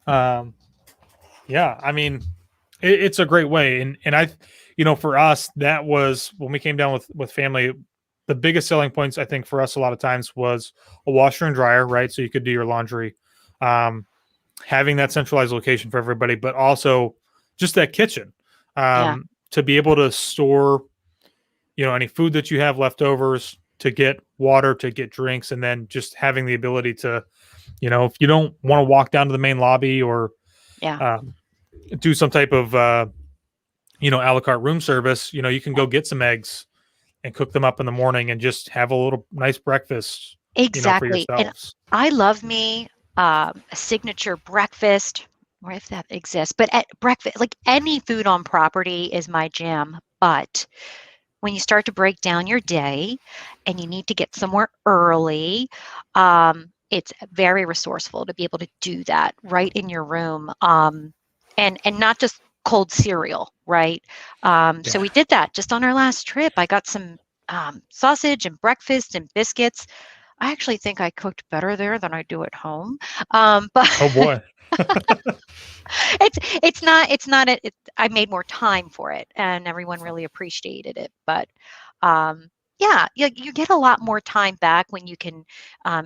Yeah, I mean, it's a great way. And I, for us, that was when we came down with family, the biggest selling points, I think, for us a lot of times was a washer and dryer, right? So you could do your laundry, having that centralized location for everybody, but also just that kitchen to be able to store any food that you have leftovers, to get water, to get drinks, and then just having the ability to, if you don't want to walk down to the main lobby or do some type of, a la carte room service, you can go get some eggs and cook them up in the morning and just have a little nice breakfast. Exactly. For yourselves. And I love me a signature breakfast, or if that exists, but at breakfast, like any food on property is my jam. But when you start to break down your day and you need to get somewhere early, it's very resourceful to be able to do that right in your room, and not just cold cereal, right? So we did that just on our last trip. I got some sausage and breakfast and biscuits. I actually think I cooked better there than I do at home. But Oh boy. I made more time for it, and everyone really appreciated it. But yeah, you get a lot more time back when you can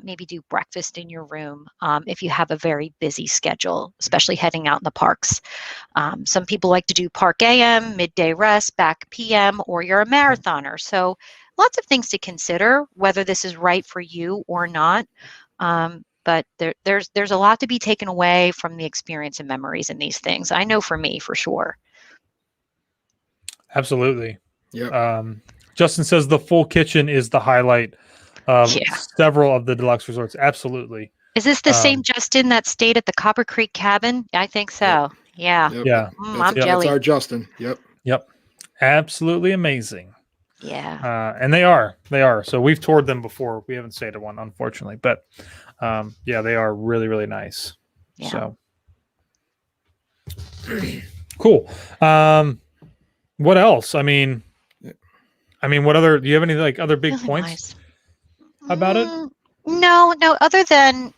maybe do breakfast in your room, if you have a very busy schedule, especially heading out in the parks. Some people like to do park AM, midday rest, back PM, or you're a marathoner. So lots of things to consider whether this is right for you or not. But there's a lot to be taken away from the experience and memories in these things. I know for me, for sure. Absolutely. Yeah. Justin says the full kitchen is the highlight of Yeah. several of the deluxe resorts. Absolutely. Is this the same Justin that stayed at the Copper Creek cabin? I think so. Yeah. Yep. Yeah. I'm That's jelly. our Justin. Yep. Yep. Absolutely amazing. Yeah. And they are. So we've toured them before. We haven't stayed at one, unfortunately, but yeah, they are really, really nice. Yeah. So cool. What else? I mean, what other? Do you have any like other big Really points nice. about it? No. Other than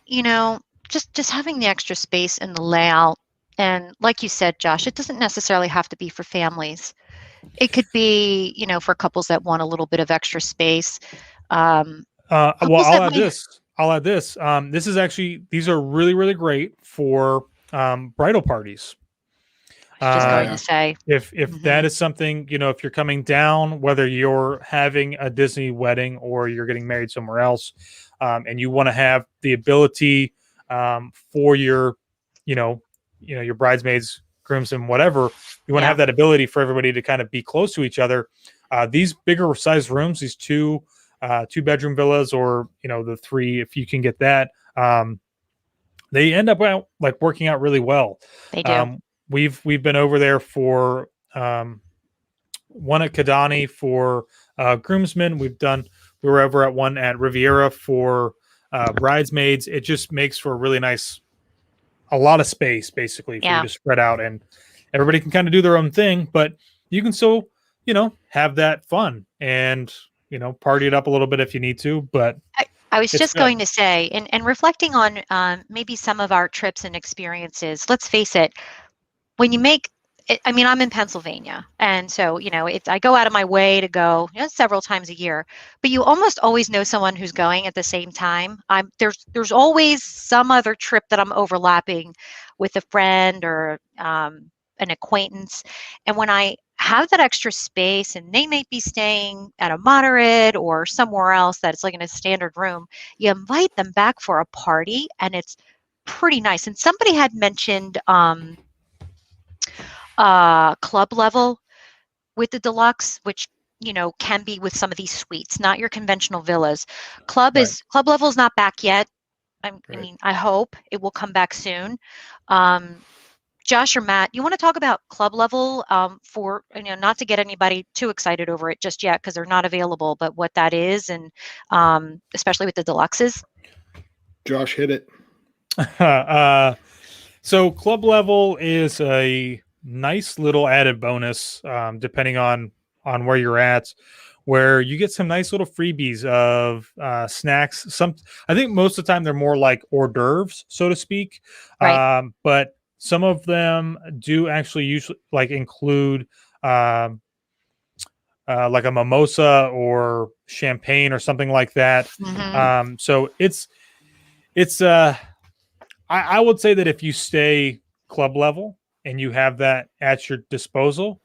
just having the extra space in the layout, and like you said, Josh, it doesn't necessarily have to be for families. It could be for couples that want a little bit of extra space. Well, Couples I'll that add might. this. This is actually, these are really, really great for bridal parties. I was just going Yeah. to say. If Mhm. that is something, if you're coming down, whether you're having a Disney wedding or you're getting married somewhere else, and you want to have the ability for your, your bridesmaids, groomsmen, whatever, you want to Yeah. have that ability for everybody to kind of be close to each other. These bigger size rooms, these two bedroom villas, or the three, if you can get that, they end up working out really well. They do. We've been over there for one at Kidani for groomsmen. We were over at one at Riviera for bridesmaids. It just makes for a lot of space basically for you to spread out, and everybody can kind of do their own thing, but you can still, have that fun and, party it up a little bit if you need to. But I was just good. going to say, and reflecting on maybe some of our trips and experiences, let's face it, when you make I'm in Pennsylvania, and so I go out of my way to go several times a year, but you almost always know someone who's going at the same time. There's always some other trip that I'm overlapping with a friend or an acquaintance, and when I have that extra space and they may be staying at a moderate or somewhere else that it's like in a standard room, you invite them back for a party, and it's pretty nice. And somebody had mentioned club level with the deluxe, which can be with some of these suites, not your conventional villas. Club level is not back yet. I mean, I hope it will come back soon. Josh or Matt, you want to talk about club level for not to get anybody too excited over it just yet because they're not available, but what that is, and especially with the deluxes. Josh, hit it. So club level is a nice little added bonus, depending on where you're at, where you get some nice little freebies of snacks. I think most of the time they're more like hors d'oeuvres, so to speak. Right. But some of them do actually usually include like a mimosa or champagne or something like that. Mm-hmm. So it's I would say that if you stay club level and you have that at your disposal,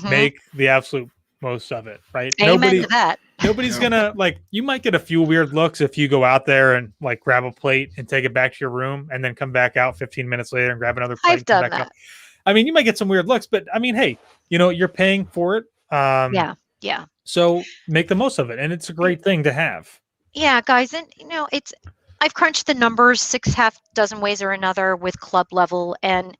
make the absolute most of it, right? Amen to that. Nobody's gonna you might get a few weird looks if you go out there and grab a plate and take it back to your room and then come back out 15 minutes later and grab another plate. I've done that. I mean, you might get some weird looks, but I mean, hey, you're paying for it. Yeah. So make the most of it, and it's a great thing to have. Yeah, guys, and I've crunched the numbers 6 half dozen ways or another with club level, and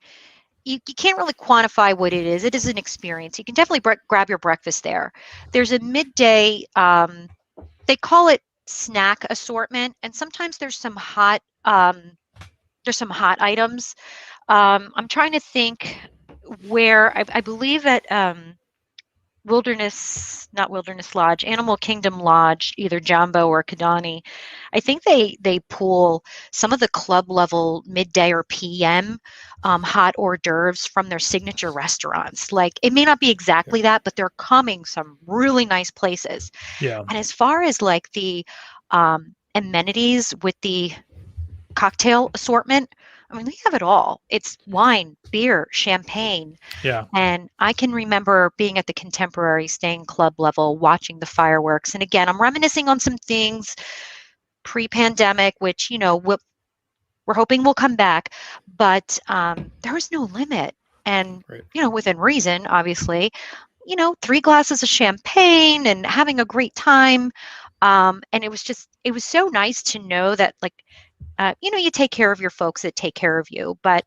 you can't really quantify what it is. It is an experience. You can definitely grab your breakfast there. There's a midday, they call it snack assortment, and sometimes there's some hot items. I'm trying to think where I believe at not Wilderness Lodge, Animal Kingdom Lodge, either Jumbo or Kidani. I think they pool some of the club level midday or PM hot hors d'oeuvres from their signature restaurants. Like, it may not be exactly that, but they're coming some really nice places. Yeah. And as far as like the amenities with the cocktail assortment, I mean, they have it all. It's wine, beer, champagne. Yeah. And I can remember being at the Contemporary, staying club level, watching the fireworks. And again, I'm reminiscing on some things pre-pandemic, which, we're hoping will come back. But there was no limit. And, Right. Within reason, obviously, 3 glasses of champagne and having a great time. And it was so nice to know that, like, you take care of your folks that take care of you, but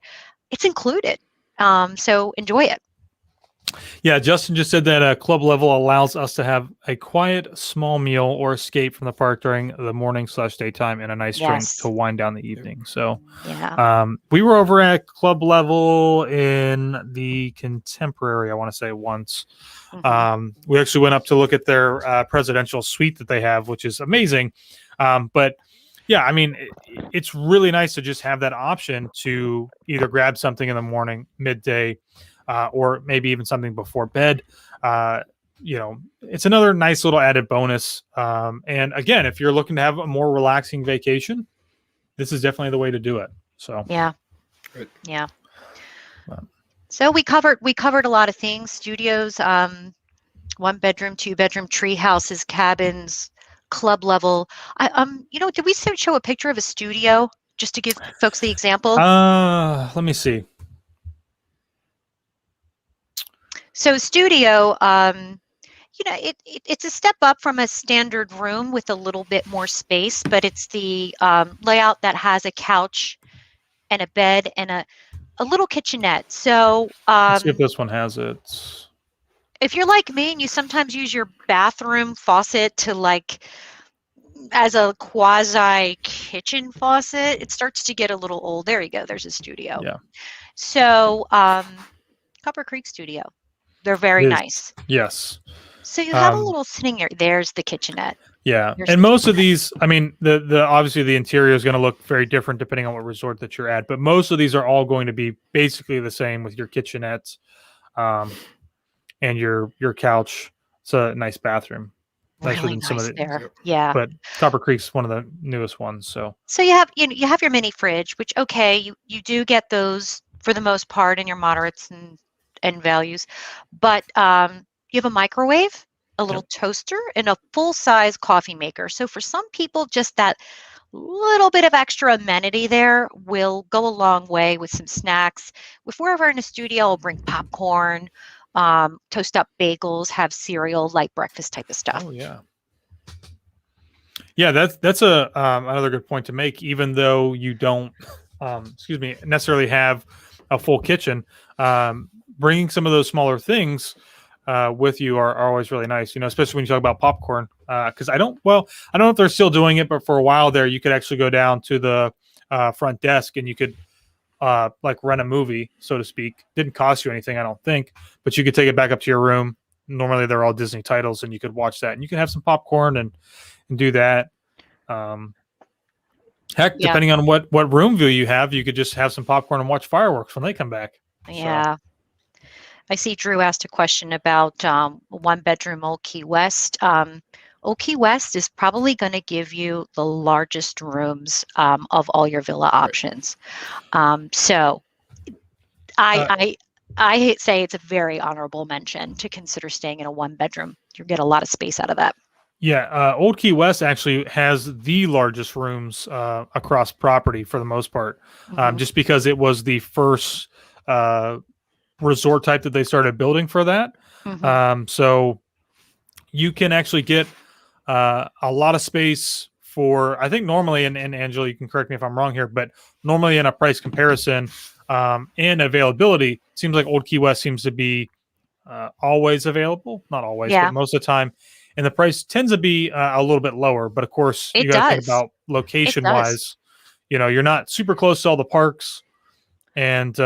it's included. So enjoy it. Yeah, Justin just said that club level allows us to have a quiet, small meal or escape from the park during the morning/daytime and a nice drink Yes. to wind down the evening. So, Yeah. we were over at club level in the Contemporary, I want to say once. Mhm. We actually went up to look at their presidential suite that they have, which is amazing. But yeah, I mean, it's really nice to just have that option to either grab something in the morning, midday, or maybe even something before bed. It's another nice little added bonus. And again, if you're looking to have a more relaxing vacation, this is definitely the way to do it. So Yeah. Right. Yeah. Wow. So we covered a lot of things: studios, 1-bedroom, 2-bedroom, tree houses, cabins, club level. Did we show a picture of a studio just to give folks the example? Let me see. So studio, it's a step up from a standard room with a little bit more space, but it's the layout that has a couch and a bed and a little kitchenette. So Let's see if this one has it. if you're like me and you sometimes use your bathroom faucet to as a quasi kitchen faucet, it starts to get a little old. There you go. There's a studio. Yeah. So Copper Creek Studio. They're very nice. Yes. So you have a little sitting area. There's the kitchenette. Yeah. There's And the most of kitchenette. these, I mean, the obviously the interior is going to look very different depending on what resort that you're at, but most of these are all going to be basically the same with your kitchenettes, and your couch. It's a nice bathroom. Nicer Really than some of nice the, there. Yeah. but Copper Creek's one of the newest ones. So So you have your mini fridge, which, okay, you do get those for the most part in your moderates and values, but you have a microwave, a little toaster, and a full-size coffee maker. So for some people, just that little bit of extra amenity there will go a long way with some snacks. If we're ever in a studio, I'll bring popcorn, toast up bagels, have cereal, light breakfast type of stuff. Oh yeah. Yeah, that's a another good point to make. Even though you don't, necessarily have a full kitchen, bringing some of those smaller things with you are always really nice. Especially when you talk about popcorn. Because I don't know if they're still doing it, but for a while there, you could actually go down to the front desk and you could rent a movie, so to speak. Didn't cost you anything, I don't think, but you could take it back up to your room. Normally, they're all Disney titles, and you could watch that, and you can have some popcorn and do that. Heck, Yeah. depending on what room view you have, you could just have some popcorn and watch fireworks when they come back. Yeah. I see Drew asked a question about 1-bedroom Old Key West. Old Key West is probably going to give you the largest rooms of all your villa options. So I say it's a very honorable mention to consider staying in a 1-bedroom. You get a lot of space out of that. Yeah, Old Key West actually has the largest rooms across property for the most part, just because it was the first resort type that they started building for that. So you can actually get a lot of space for, I think normally, and Angela, you can correct me if I'm wrong here, but normally in a price comparison and availability, it seems like Old Key West seems to be always available. Not always, but most of the time. and the price tends to be a little bit lower. But of course, It you got to think does. about location wise. You know, you're not super close to all the parks, and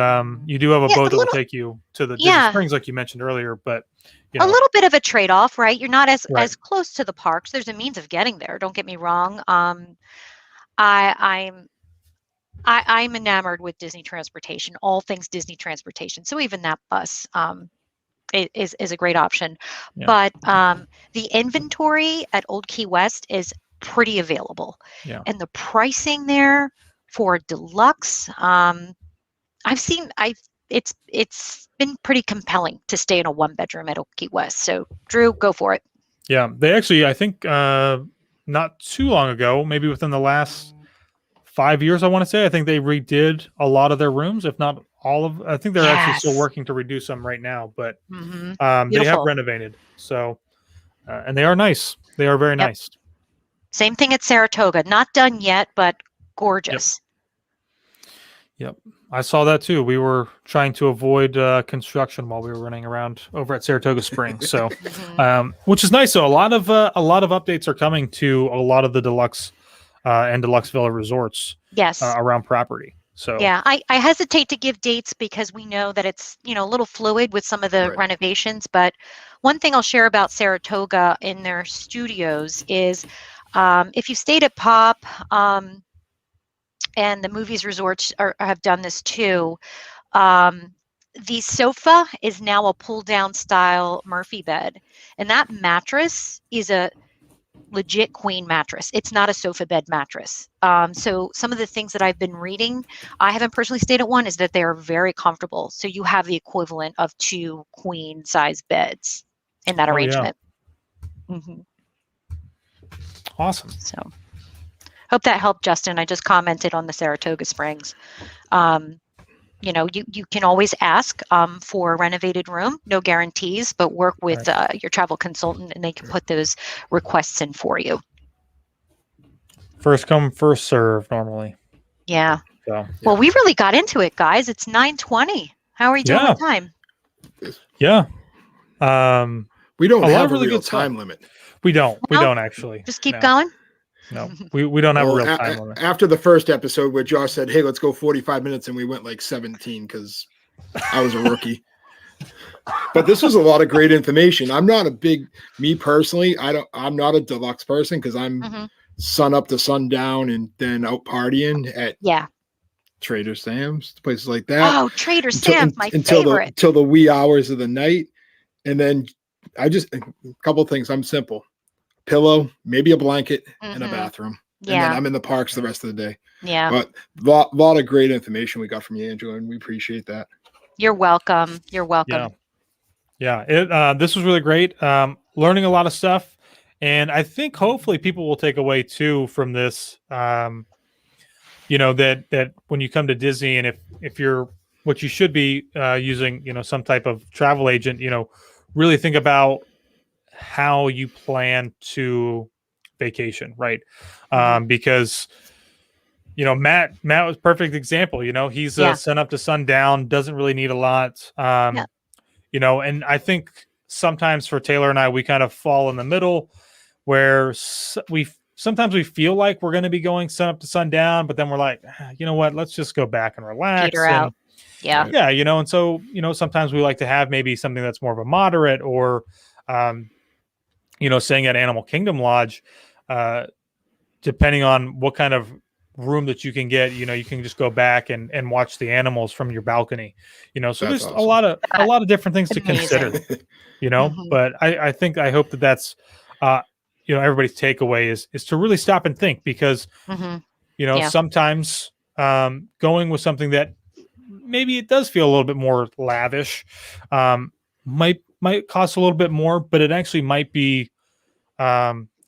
you do have a Yeah, boat that will take you to the Disney yeah, Springs, like you mentioned earlier. But you a know, little bit of a trade-off, right? You're not right? as close to the parks. There's a means of getting there. Don't get me wrong. I I'm enamored with Disney transportation, all things Disney transportation. So even that bus is a great option. Yeah. But the inventory at Old Key West is pretty available. Yeah. And the pricing there for deluxe, it's been pretty compelling to stay in a 1-bedroom at Old Key West. So Drew, go for it. Yeah, they actually, I think, not too long ago, maybe within the last 5 years, I want to say, I think they redid a lot of their rooms, if not all of. I think they're actually still Yes. working to reduce them right now, but Mm-hmm. they have Beautiful. renovated. So, and they are nice. They are very Yep. nice. Same thing at Saratoga. Not done yet, but gorgeous. Yep. I saw that too. We were trying to avoid construction while we were running around over at Saratoga Springs. So, Mhm. which is nice. So a lot of updates are coming to a lot of the deluxe and deluxe villa resorts Yes. around property. So Yeah, I hesitate to give dates because we know that it's, a little fluid with some of the Right. renovations. But one thing I'll share about Saratoga in their studios is if you stayed at Pop, and the movies resorts have done this too, the sofa is now a pull down style Murphy bed. And that mattress is a legit queen mattress. It's not a sofa bed mattress. So some of the things that I've been reading, I haven't personally stayed at one, is that they are very comfortable. So you have the equivalent of 2 queen size beds in that arrangement. Mm-hmm. Awesome. So hope that helped, Justin. I just commented on the Saratoga Springs. You can always ask for a renovated room, no guarantees, but work with your travel consultant and they can put those requests in for you. First come, first serve normally. Yeah. So, well, we really got into it, guys. It's 9:20. How are you doing with time? Yeah. We don't have a really real good time limit. We don't. No? We don't actually. Just keep going. No, we don't have a real time limit. After the first episode where Josh said, "Hey, let's go 45 minutes," and we went like 17 because I was a rookie. But this was a lot of great information. I'm not me personally, I'm not a deluxe person because I'm sun up to sundown and then out partying at Trader Sam's, places like that. Oh, Trader Sam's, my favorite. Until the wee hours of the night. And then a couple of things. I'm simple. Pillow, maybe a blanket, and a bathroom. And then I'm in the parks the rest of the day. Yeah. But lot of great information we got from you, Angela, and we appreciate that. You're welcome. You're welcome. Yeah. This was really great. Learning a lot of stuff. And I think hopefully people will take away too from this, that when you come to Disney and if you're what you should be using, some type of travel agent, really think about how you plan to vacation, right? Because Matt was a perfect example. He's sun up to sundown, doesn't really need a lot. And I think sometimes for Taylor and I, we kind of fall in the middle where sometimes we feel like we're going to be going sun up to sundown, but then we're like, you know what, let's just go back and relax. Peter out. Yeah. And so, sometimes we like to have maybe something that's more of a moderate or, staying at Animal Kingdom Lodge, depending on what kind of room that you can get, you can just go back and watch the animals from your balcony, so that's there's awesome. a lot of different things to consider, but I hope that's, everybody's takeaway is to really stop and think because, sometimes going with something that maybe it does feel a little bit more lavish, might cost a little bit more, but it actually might be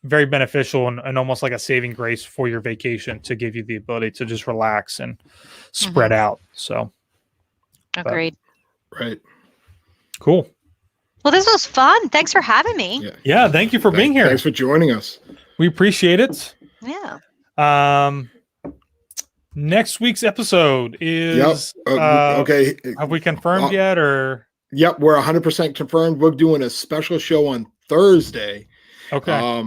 very beneficial and almost like a saving grace for your vacation to give you the ability to just relax and spread out. So agreed. Right. Cool. Well, this was fun. Thanks for having me. Yeah. Thank you for being here. Thanks for joining us. We appreciate it. Yeah. Next week's episode is okay. Have we confirmed yet or? Yep, we're 100% confirmed. We're doing a special show on Thursday. Okay.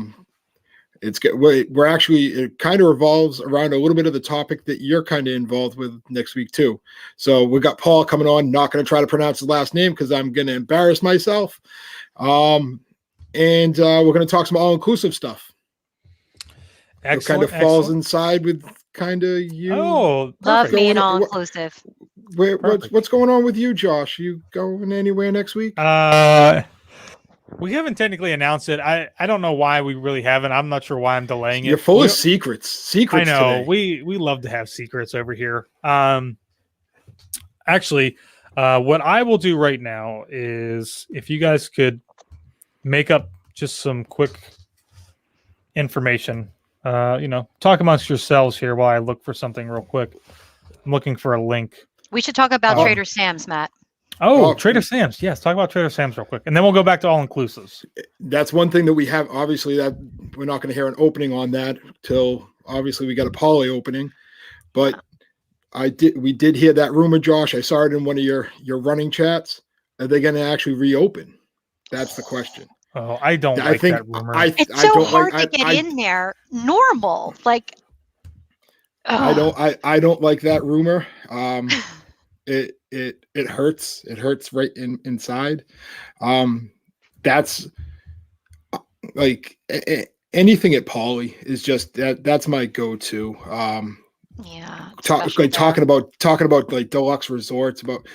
It's good. We're actually, it kind of revolves around a little bit of the topic that you're kind of involved with next week too. So we got Paul coming on. Not going to try to pronounce his last name because I'm going to embarrass myself. And we're going to talk some all-inclusive stuff. It kind of falls inside with kind of you. Oh, love perfect. me and all inclusive. What's going on with you, Josh? You going anywhere next week? We haven't technically announced it. I don't know why we really haven't. I'm not sure why I'm delaying it. You're full of secrets. I know. Today. We love to have secrets over here. Actually, what I will do right now is if you guys could make up just some quick information, talk amongst yourselves here while I look for something real quick. I'm looking for a link. We should talk about Trader Sam's, Matt. Oh, Trader Sam's. Yes, talk about Trader Sam's real quick. And then we'll go back to all-inclusives. That's one thing that we have. Obviously, that we're not going to hear an opening on that till obviously we got a poly opening. But we did hear that rumor, Josh. I saw it in one of your running chats. Are they going to actually reopen? That's the question. Oh, I don't like that rumor. It's so hard to get in there. Normal. Like, I don't like that rumor. It hurts. It hurts right inside. That's like anything at Poly is just that's my go-to. Talking about like deluxe resorts about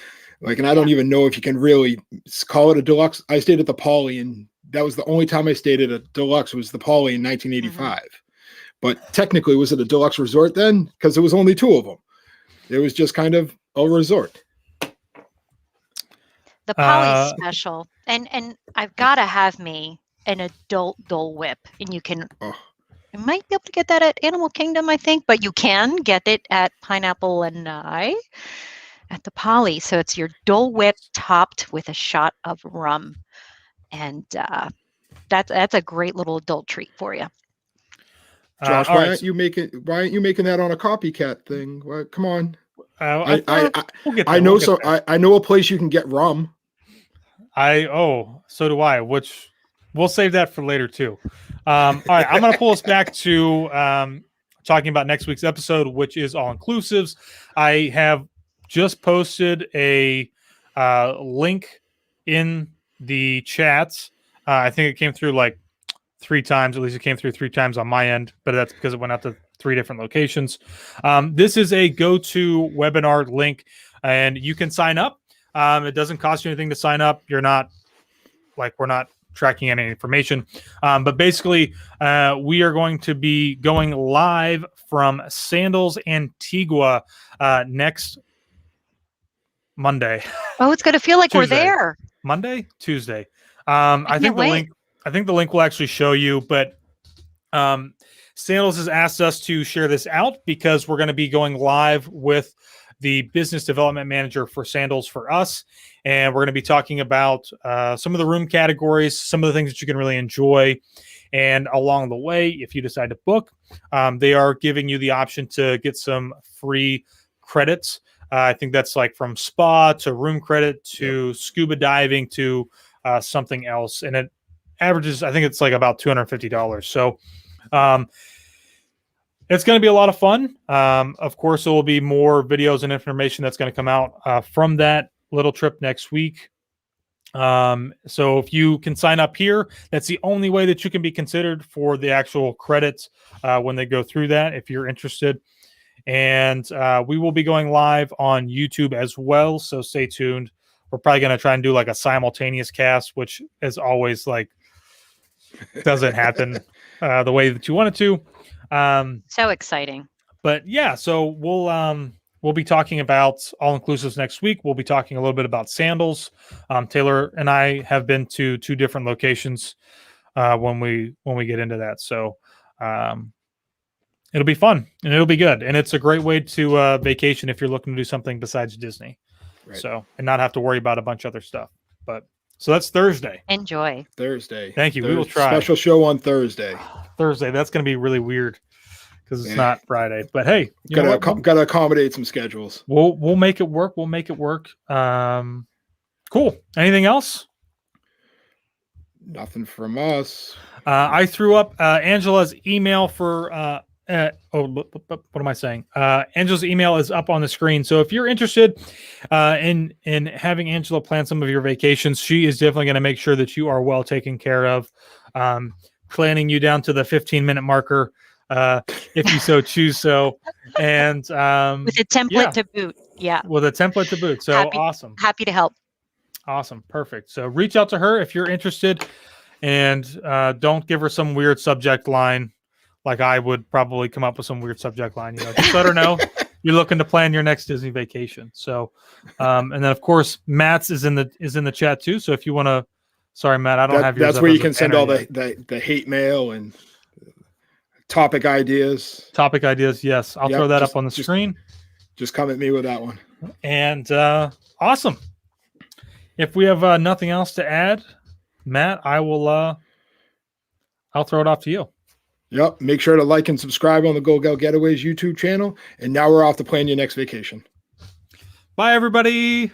like, and I don't even know if you can really call it a deluxe. I stayed at the Poly, and that was the only time I stayed at a deluxe was the Poly in 1985. But technically, was it a deluxe resort then? Because there was only two of them. It was just kind of a resort. The Poly special, and I've got to have me an adult Dole Whip, and you can. You might be able to get that at Animal Kingdom, I think, but you can get it at Pineapple and I at the Poly. So it's your Dole Whip topped with a shot of rum, and that's a great little adult treat for you. Josh, why aren't you making that on a copycat thing? Well, come on. I know a place you can get rum. So do I, which we'll save that for later too. All right, I'm going to pull us back to talking about next week's episode, which is all inclusives. I have just posted a link in the chats. I think it came through like 3 times. At least it came through 3 times on my end, but that's because it went out to 3 different locations. This is a go-to webinar link, and you can sign up. It doesn't cost you anything to sign up. We're not tracking any information. But basically, we are going to be going live from Sandals Antigua next Monday. Oh, it's going to feel like Tuesday. We're there. Monday? Tuesday. I think the link will actually show you, but Sandals has asked us to share this out because we're going to be going live with the business development manager for Sandals for us. And we're going to be talking about some of the room categories, some of the things that you can really enjoy. And along the way, if you decide to book, they are giving you the option to get some free credits. I think that's like from spa to room credit to scuba diving to something else. And it averages, I think it's like about $250. So it's going to be a lot of fun. Of course, there will be more videos and information that's going to come out from that little trip next week. So if you can sign up here, that's the only way that you can be considered for the actual credits when they go through that, if you're interested. And we will be going live on YouTube as well. So stay tuned. We're probably going to try and do like a simultaneous cast, which is always like doesn't happen the way that you want it to. So exciting. But yeah, so we'll be talking about all inclusives next week. We'll be talking a little bit about Sandals. Taylor and I have been to 2 different locations when we get into that. So it'll be fun and it'll be good. And it's a great way to vacation if you're looking to do something besides Disney. Right. So, and not have to worry about a bunch of other stuff. But so that's Thursday. Enjoy. Thursday. Thank you. We will try. Special show on Thursday. Thursday. That's going to be really weird because it's not Friday. But hey, got to accommodate some schedules. We'll make it work. We'll make it work. Cool. Anything else? Nothing from us. I threw up Angela's email for. What am I saying? Angela's email is up on the screen. So if you're interested in having Angela plan some of your vacations, she is definitely going to make sure that you are well taken care of. Planning you down to the 15-minute marker, if you so choose. So, and with a template to boot. Yeah, with a template to boot. So awesome. Happy to help. Awesome. Perfect. So reach out to her if you're interested, and don't give her some weird subject line. Like I would probably come up with some weird subject line, just let her know you're looking to plan your next Disney vacation. So, and then of course, Matt's is in the chat too. So if you want to, sorry, Matt, I don't have yours. That's where you can send all the hate mail and topic ideas. Topic ideas. Yes. I'll throw that up on the screen. Just come at me with that one. And awesome. If we have nothing else to add, Matt, I'll throw it off to you. Yep. Make sure to like and subscribe on the Go Gal Getaways YouTube channel. And now we're off to plan your next vacation. Bye, everybody.